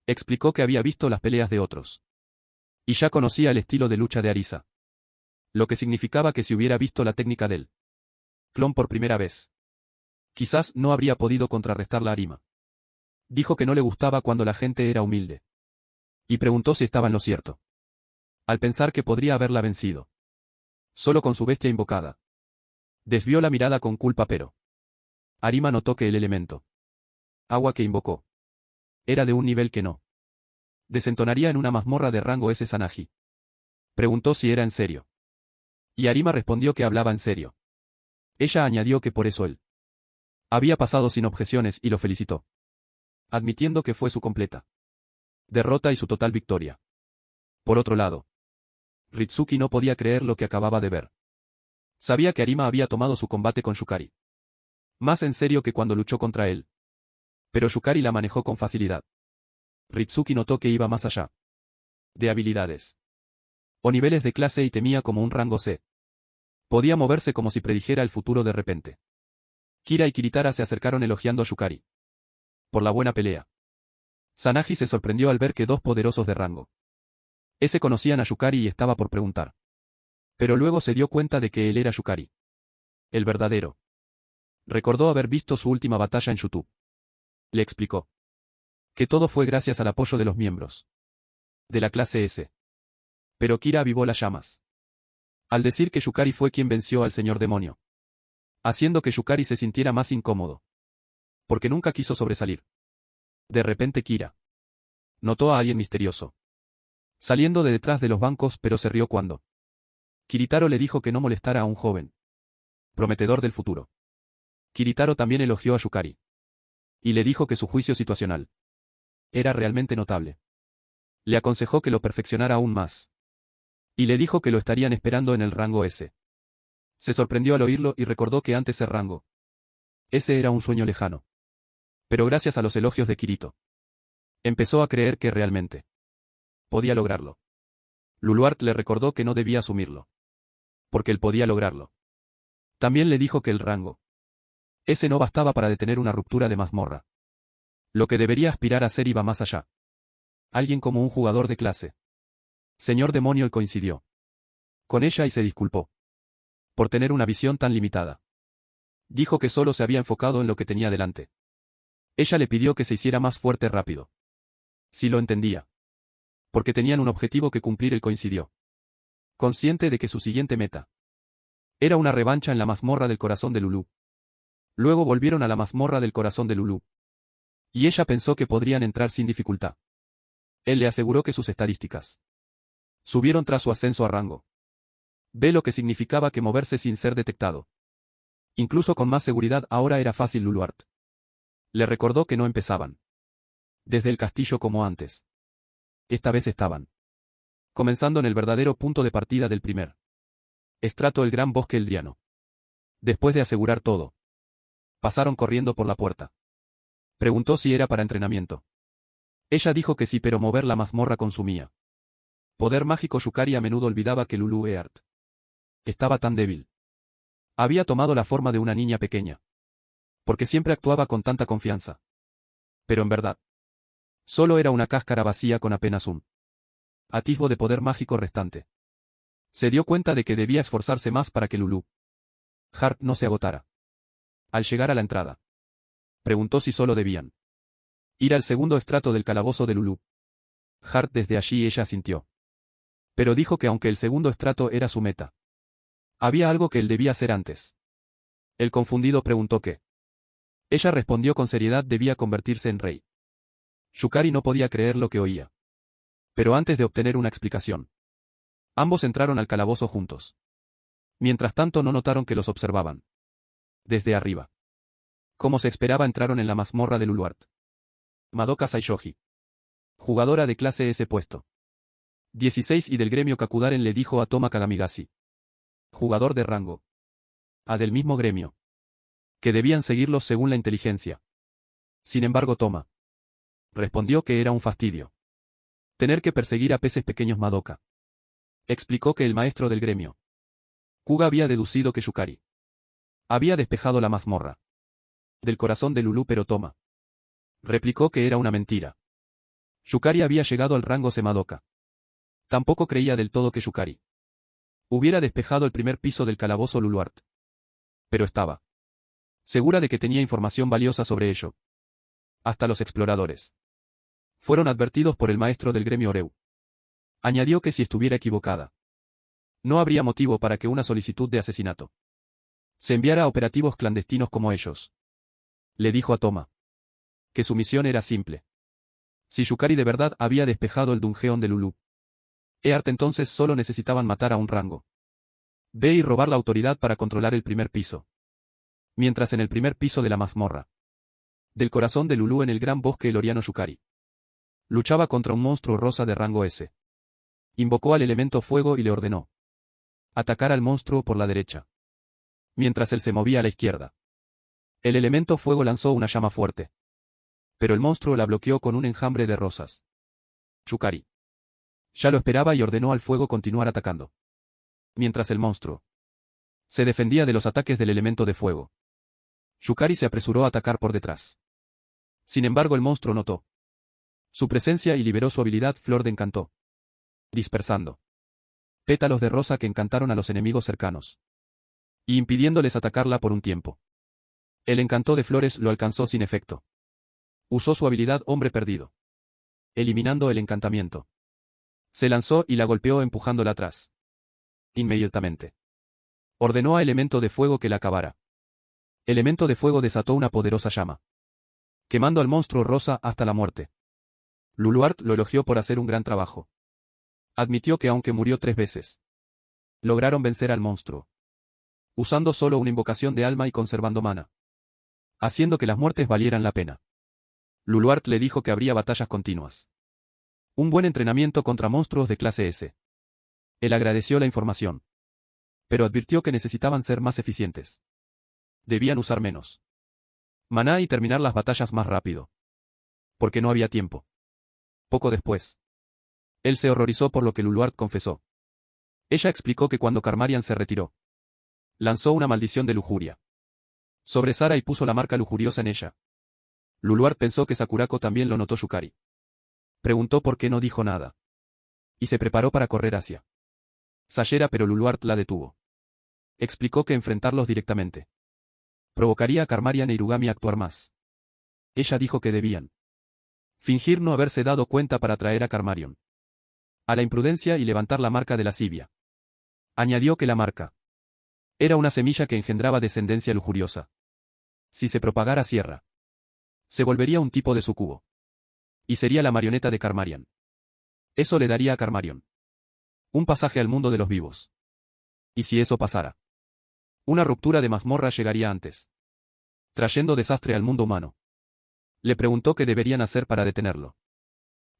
Explicó que había visto las peleas de otros. Y ya conocía el estilo de lucha de Arisa. Lo que significaba que si hubiera visto la técnica del clon por primera vez, quizás no habría podido contrarrestarla a Arima. Dijo que no le gustaba cuando la gente era humilde. Y preguntó si estaba en lo cierto. Al pensar que podría haberla vencido solo con su bestia invocada. Desvió la mirada con culpa, pero Arima notó que el elemento agua que invocó era de un nivel que no desentonaría en una mazmorra de rango S. Anaji preguntó si era en serio. Y Arima respondió que hablaba en serio. Ella añadió que por eso él había pasado sin objeciones y lo felicitó, admitiendo que fue su completa derrota y su total victoria. Por otro lado, Ritsuki no podía creer lo que acababa de ver. Sabía que Arima había tomado su combate con Yukari más en serio que cuando luchó contra él. Pero Yukari la manejó con facilidad. Ritsuki notó que iba más allá de habilidades o niveles de clase y temía como un rango C. Podía moverse como si predijera el futuro de repente. Kira y Kiritara se acercaron elogiando a Yukari por la buena pelea. Sanaji se sorprendió al ver que dos poderosos de rango S conocían a Yukari y estaba por preguntar. Pero luego se dio cuenta de que él era Yukari, el verdadero. Recordó haber visto su última batalla en YouTube. Le explicó que todo fue gracias al apoyo de los miembros de la clase S. Pero Kira avivó las llamas al decir que Yukari fue quien venció al señor demonio, haciendo que Yukari se sintiera más incómodo, porque nunca quiso sobresalir. De repente Kira notó a alguien misterioso saliendo de detrás de los bancos, pero se rió cuando Kiritaro le dijo que no molestara a un joven prometedor del futuro. Kiritaro también elogió a Yukari y le dijo que su juicio situacional era realmente notable. Le aconsejó que lo perfeccionara aún más. Y le dijo que lo estarían esperando en el rango S. Se sorprendió al oírlo y recordó que antes el rango ese era un sueño lejano. Pero gracias a los elogios de Kirito, empezó a creer que realmente podía lograrlo. Luluart le recordó que no debía asumirlo, porque él podía lograrlo. También le dijo que el rango ese no bastaba para detener una ruptura de mazmorra. Lo que debería aspirar a ser iba más allá. Alguien como un jugador de clase. Señor demonio coincidió con ella y se disculpó por tener una visión tan limitada. Dijo que solo se había enfocado en lo que tenía delante. Ella le pidió que se hiciera más fuerte rápido. Sí lo entendía. Porque tenían un objetivo que cumplir. Él coincidió, consciente de que su siguiente meta era una revancha en la mazmorra del corazón de Lulú. Luego volvieron a la mazmorra del corazón de Lulú. Y ella pensó que podrían entrar sin dificultad. Él le aseguró que sus estadísticas subieron tras su ascenso a rango. Ve lo que significaba que moverse sin ser detectado. Incluso con más seguridad ahora era fácil. Luluart le recordó que no empezaban desde el castillo como antes. Esta vez estaban comenzando en el verdadero punto de partida del primer estrato, el gran bosque eldriano. Después de asegurar todo, pasaron corriendo por la puerta. Preguntó si era para entrenamiento. Ella dijo que sí, pero mover la mazmorra consumía poder mágico. Yukari a menudo olvidaba que Lulu Eart estaba tan débil. Había tomado la forma de una niña pequeña, porque siempre actuaba con tanta confianza. Pero en verdad, solo era una cáscara vacía con apenas un atisbo de poder mágico restante. Se dio cuenta de que debía esforzarse más para que Lulu Hart no se agotara. Al llegar a la entrada, preguntó si solo debían ir al segundo estrato del calabozo de Lulu Hart. Desde allí ella asintió. Pero dijo que aunque el segundo estrato era su meta, había algo que él debía hacer antes. El confundido preguntó qué. Ella respondió con seriedad: debía convertirse en rey. Yukari no podía creer lo que oía. Pero antes de obtener una explicación, ambos entraron al calabozo juntos. Mientras tanto no notaron que los observaban. Desde arriba. Como se esperaba, entraron en la mazmorra de Luluart. Madoka Saishoji, jugadora de clase S puesto 16 y del gremio Kakudaren, le dijo a Toma Kagamigashi, jugador de rango A del mismo gremio, que debían seguirlos según la inteligencia. Sin embargo, Toma respondió que era un fastidio tener que perseguir a peces pequeños. Madoka explicó que el maestro del gremio Kuga había deducido que Yukari había despejado la mazmorra del corazón de Lulu, pero Toma replicó que era una mentira. Yukari había llegado al rango C. Madoka tampoco creía del todo que Yukari hubiera despejado el primer piso del calabozo Luluart. Pero estaba segura de que tenía información valiosa sobre ello. Hasta los exploradores fueron advertidos por el maestro del gremio Oreu. Añadió que si estuviera equivocada, no habría motivo para que una solicitud de asesinato se enviara a operativos clandestinos como ellos. Le dijo a Toma que su misión era simple. Si Yukari de verdad había despejado el dungeon de Lulu Eart, entonces solo necesitaban matar a un rango B y robar la autoridad para controlar el primer piso. Mientras en el primer piso de la mazmorra del corazón de Lulu, en el gran bosque eloriano, Yukari luchaba contra un monstruo rosa de rango S. Invocó al elemento fuego y le ordenó atacar al monstruo por la derecha. Mientras él se movía a la izquierda, el elemento fuego lanzó una llama fuerte. Pero el monstruo la bloqueó con un enjambre de rosas. Yukari ya lo esperaba y ordenó al fuego continuar atacando. Mientras el monstruo se defendía de los ataques del elemento de fuego, Yukari se apresuró a atacar por detrás. Sin embargo, el monstruo notó su presencia y liberó su habilidad Flor de Encanto, dispersando pétalos de rosa que encantaron a los enemigos cercanos y impidiéndoles atacarla por un tiempo. El encanto de flores lo alcanzó sin efecto. Usó su habilidad Hombre Perdido, eliminando el encantamiento. Se lanzó y la golpeó empujándola atrás. Inmediatamente ordenó a Elemento de Fuego que la acabara. Elemento de Fuego desató una poderosa llama, quemando al monstruo rosa hasta la muerte. Luluart lo elogió por hacer un gran trabajo. Admitió que aunque murió 3 veces, lograron vencer al monstruo, usando solo una invocación de alma y conservando mana, haciendo que las muertes valieran la pena. Luluart le dijo que habría batallas continuas. Un buen entrenamiento contra monstruos de clase S. Él agradeció la información, pero advirtió que necesitaban ser más eficientes. Debían usar menos maná y terminar las batallas más rápido, porque no había tiempo. Poco después, él se horrorizó por lo que Luluart confesó. Ella explicó que cuando Karmarian se retiró, lanzó una maldición de lujuria sobre Sara y puso la marca lujuriosa en ella. Luluart pensó que Sakurako también lo notó. Yukari preguntó por qué no dijo nada, y se preparó para correr hacia Sayera, pero Luluart la detuvo. Explicó que enfrentarlos directamente provocaría a Karmarian e Irugami a actuar más. Ella dijo que debían fingir no haberse dado cuenta para atraer a Karmarion a la imprudencia y levantar la marca de lascivia. Añadió que la marca era una semilla que engendraba descendencia lujuriosa. Si se propagara Sierra, se volvería un tipo de sucubo, y sería la marioneta de Karmarian. Eso le daría a Karmarion un pasaje al mundo de los vivos. Y si eso pasara, una ruptura de mazmorra llegaría antes, trayendo desastre al mundo humano. Le preguntó qué deberían hacer para detenerlo.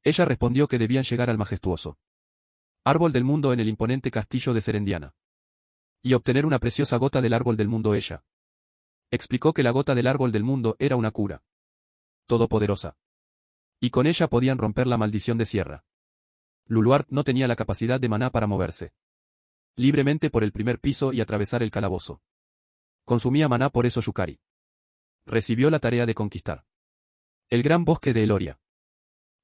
Ella respondió que debían llegar al majestuoso árbol del mundo en el imponente castillo de Serendiana y obtener una preciosa gota del árbol del mundo. Ella explicó que la gota del árbol del mundo era una cura todopoderosa, y con ella podían romper la maldición de Sierra. Luluart no tenía la capacidad de maná para moverse libremente por el primer piso y atravesar el calabozo. Consumía maná, por eso Yukari recibió la tarea de conquistar el gran bosque de Eloria.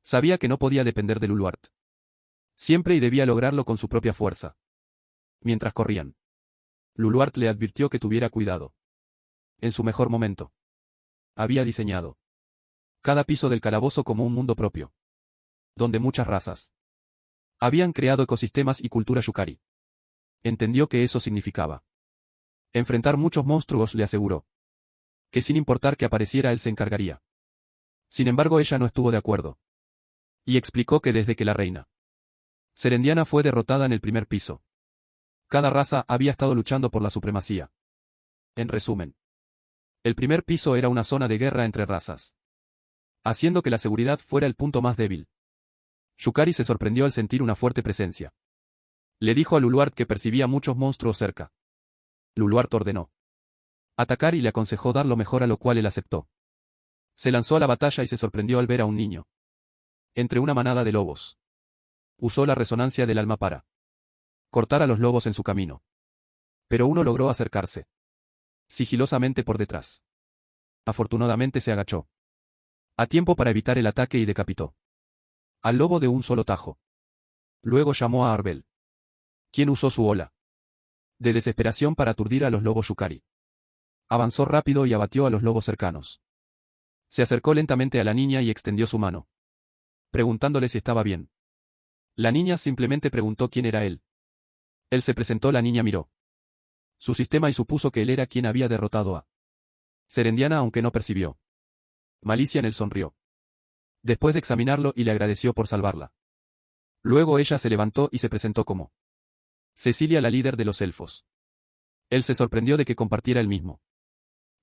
Sabía que no podía depender de Luluart, Siempre y debía lograrlo con su propia fuerza. Mientras corrían, Luluart le advirtió que tuviera cuidado. En su mejor momento, había diseñado cada piso del calabozo como un mundo propio, donde muchas razas habían creado ecosistemas y cultura yukari. Entendió que eso significaba enfrentar muchos monstruos, le aseguró. Que sin importar que apareciera él se encargaría. Sin embargo, ella no estuvo de acuerdo. Y explicó que desde que la reina Serendiana fue derrotada en el primer piso, cada raza había estado luchando por la supremacía. En resumen, el primer piso era una zona de guerra entre razas, haciendo que la seguridad fuera el punto más débil. Yukari se sorprendió al sentir una fuerte presencia. Le dijo a Luluart que percibía muchos monstruos cerca. Luluart ordenó atacar y le aconsejó dar lo mejor, a lo cual él aceptó. Se lanzó a la batalla y se sorprendió al ver a un niño entre una manada de lobos. Usó la resonancia del alma para cortar a los lobos en su camino. Pero uno logró acercarse sigilosamente por detrás. Afortunadamente se agachó a tiempo para evitar el ataque y decapitó al lobo de un solo tajo. Luego llamó a Arbel, quien usó su ola de desesperación para aturdir a los lobos yukari. Avanzó rápido y abatió a los lobos cercanos. Se acercó lentamente a la niña y extendió su mano, preguntándole si estaba bien. La niña simplemente preguntó quién era él. Él se presentó, la niña miró su sistema y supuso que él era quien había derrotado a Serendiana, aunque no percibió malicia en él. Sonrió después de examinarlo y le agradeció por salvarla. Luego ella se levantó y se presentó como Cecilia, la líder de los elfos. Él se sorprendió de que compartiera el mismo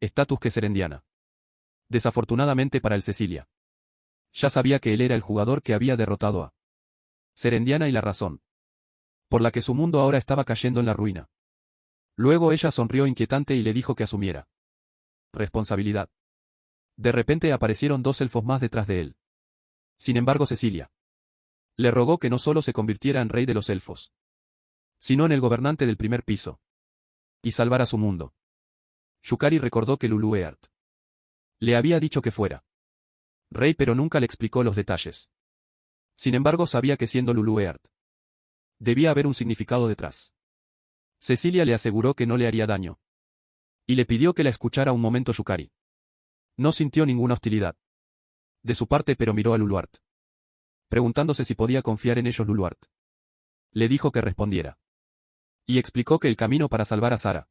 estatus que Serendiana. Desafortunadamente para él, Cecilia ya sabía que él era el jugador que había derrotado a Serendiana y la razón por la que su mundo ahora estaba cayendo en la ruina. Luego ella sonrió inquietante y le dijo que asumiera responsabilidad. De repente aparecieron dos elfos más detrás de él. Sin embargo, Cecilia le rogó que no solo se convirtiera en rey de los elfos, sino en el gobernante del primer piso, y salvara su mundo. Yukari recordó que Luluart le había dicho que fuera rey, pero nunca le explicó los detalles. Sin embargo, sabía que siendo Luluart, debía haber un significado detrás. Cecilia le aseguró que no le haría daño, y le pidió que la escuchara un momento. Yukari no sintió ninguna hostilidad de su parte, pero miró a Luluart, preguntándose si podía confiar en ellos. Luluart le dijo que respondiera, y explicó que el camino para salvar a Sara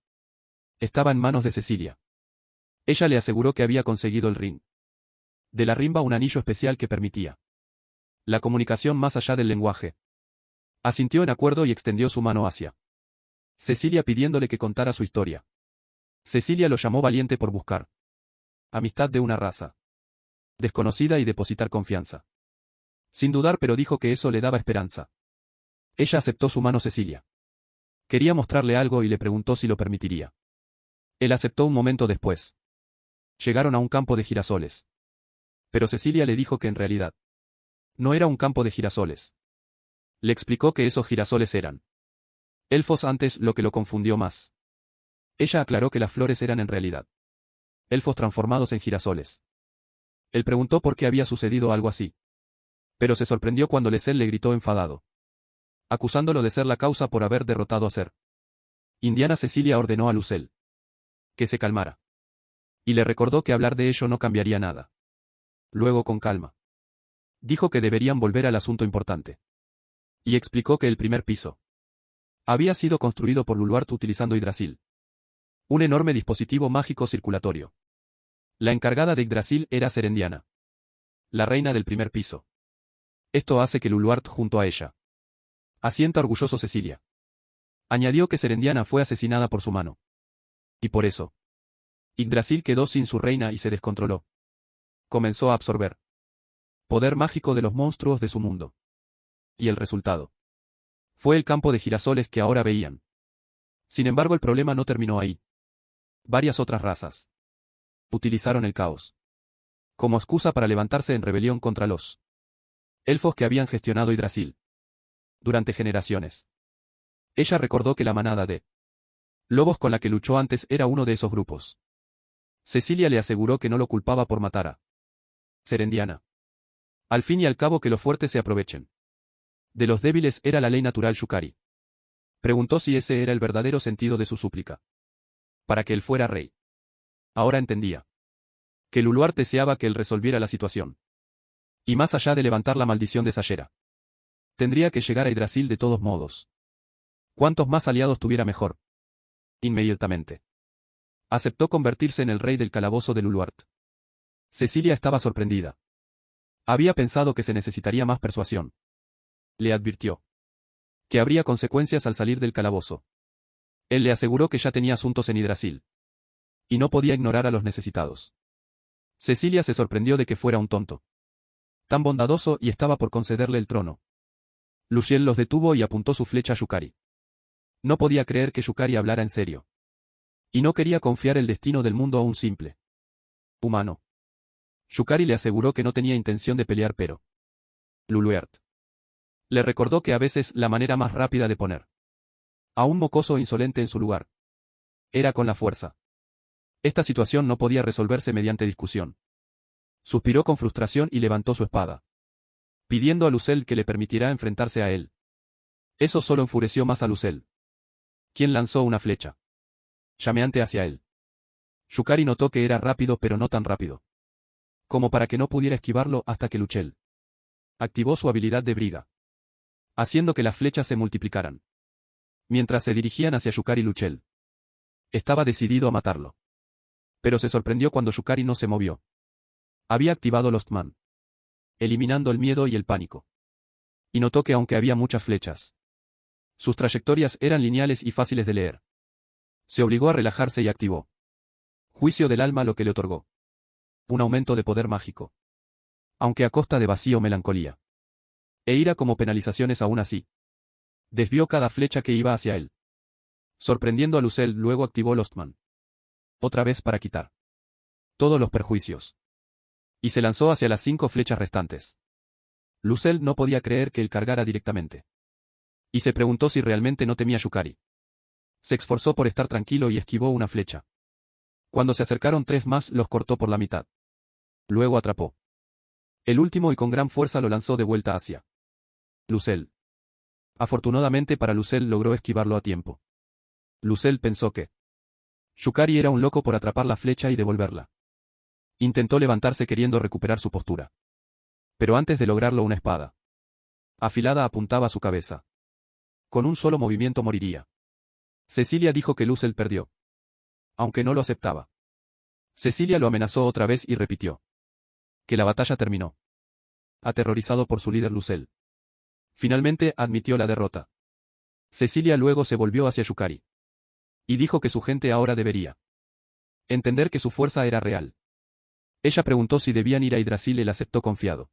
estaba en manos de Cecilia. Ella le aseguró que había conseguido el ring de la rimba, un anillo especial que permitía la comunicación más allá del lenguaje. Asintió en acuerdo y extendió su mano hacia Cecilia pidiéndole que contara su historia. Cecilia lo llamó valiente por buscar amistad de una raza desconocida y depositar confianza. Sin dudar, pero dijo que eso le daba esperanza. Ella aceptó su mano. Cecilia quería mostrarle algo y le preguntó si lo permitiría. Él aceptó un momento después. Llegaron a un campo de girasoles. Pero Cecilia le dijo que en realidad no era un campo de girasoles. Le explicó que esos girasoles eran elfos antes, lo que lo confundió más. Ella aclaró que las flores eran en realidad elfos transformados en girasoles. Él preguntó por qué había sucedido algo así. Pero se sorprendió cuando Lesel le gritó enfadado, acusándolo de ser la causa por haber derrotado a Ser. Indiana. Cecilia ordenó a Lucel que se calmara, y le recordó que hablar de ello no cambiaría nada. Luego, con calma, dijo que deberían volver al asunto importante. Y explicó que el primer piso había sido construido por Luluart utilizando Yggdrasil, un enorme dispositivo mágico circulatorio. La encargada de Yggdrasil era Serendiana, la reina del primer piso. Esto hace que Luluart junto a ella asienta orgulloso. Cecilia añadió que Serendiana fue asesinada por su mano. Y por eso Yggdrasil quedó sin su reina y se descontroló. Comenzó a absorber poder mágico de los monstruos de su mundo. Y el resultado fue el campo de girasoles que ahora veían. Sin embargo, el problema no terminó ahí. Varias otras razas utilizaron el caos como excusa para levantarse en rebelión contra los elfos que habían gestionado Yggdrasil durante generaciones. Ella recordó que la manada de lobos con la que luchó antes era uno de esos grupos. Cecilia le aseguró que no lo culpaba por matar a Serendiana. Al fin y al cabo, que los fuertes se aprovechen. De los débiles era la ley natural Yukari. Preguntó si ese era el verdadero sentido de su súplica. Para que él fuera rey. Ahora entendía. Que el Uluart deseaba que él resolviera la situación. Y más allá de levantar la maldición de Sayera. Tendría que llegar a Yggdrasil de todos modos. Cuantos más aliados tuviera mejor. Inmediatamente. Aceptó convertirse en el rey del calabozo del Uluart. Cecilia estaba sorprendida. Había pensado que se necesitaría más persuasión. Le advirtió. Que habría consecuencias al salir del calabozo. Él le aseguró que ya tenía asuntos en Yggdrasil. Y no podía ignorar a los necesitados. Cecilia se sorprendió de que fuera un tonto. Tan bondadoso y estaba por concederle el trono. Luciel los detuvo y apuntó su flecha a Yukari. No podía creer que Yukari hablara en serio. Y no quería confiar el destino del mundo a un simple humano. Yukari le aseguró que no tenía intención de pelear pero Luluert le recordó que a veces la manera más rápida de poner a un mocoso insolente en su lugar era con la fuerza. Esta situación no podía resolverse mediante discusión. Suspiró con frustración y levantó su espada, pidiendo a Lucel que le permitirá enfrentarse a él. Eso solo enfureció más a Lucel, quien lanzó una flecha llameante hacia él. Yukari notó que era rápido pero no tan rápido como para que no pudiera esquivarlo hasta que Luchel activó su habilidad de briga, haciendo que las flechas se multiplicaran. Mientras se dirigían hacia Yukari, Luchel estaba decidido a matarlo. Pero se sorprendió cuando Yukari no se movió. Había activado Lostman, eliminando el miedo y el pánico. Y notó que aunque había muchas flechas, sus trayectorias eran lineales y fáciles de leer. Se obligó a relajarse y activó Juicio del alma, lo que le otorgó un aumento de poder mágico. Aunque a costa de vacío, melancolía e ira como penalizaciones. Aún así, desvió cada flecha que iba hacia él. Sorprendiendo a Lucel, luego activó Lostman. Otra vez para quitar todos los perjuicios. Y se lanzó hacia las 5 flechas restantes. Lucel no podía creer que él cargara directamente. Y se preguntó si realmente no temía a Yukari. Se esforzó por estar tranquilo y esquivó una flecha. Cuando se acercaron 3 más, los cortó por la mitad. Luego atrapó el último y con gran fuerza lo lanzó de vuelta hacia Lucel. Afortunadamente para Lucel logró esquivarlo a tiempo. Lucel pensó que Yukari era un loco por atrapar la flecha y devolverla. Intentó levantarse queriendo recuperar su postura. Pero antes de lograrlo, una espada afilada apuntaba a su cabeza. Con un solo movimiento moriría. Cecilia dijo que Lucel perdió. Aunque no lo aceptaba. Cecilia lo amenazó otra vez y repitió que la batalla terminó. Aterrorizado por su líder Lucel, finalmente admitió la derrota. Cecilia luego se volvió hacia Yukari. Y dijo que su gente ahora debería entender que su fuerza era real. Ella preguntó si debían ir a Yggdrasil. Él aceptó confiado.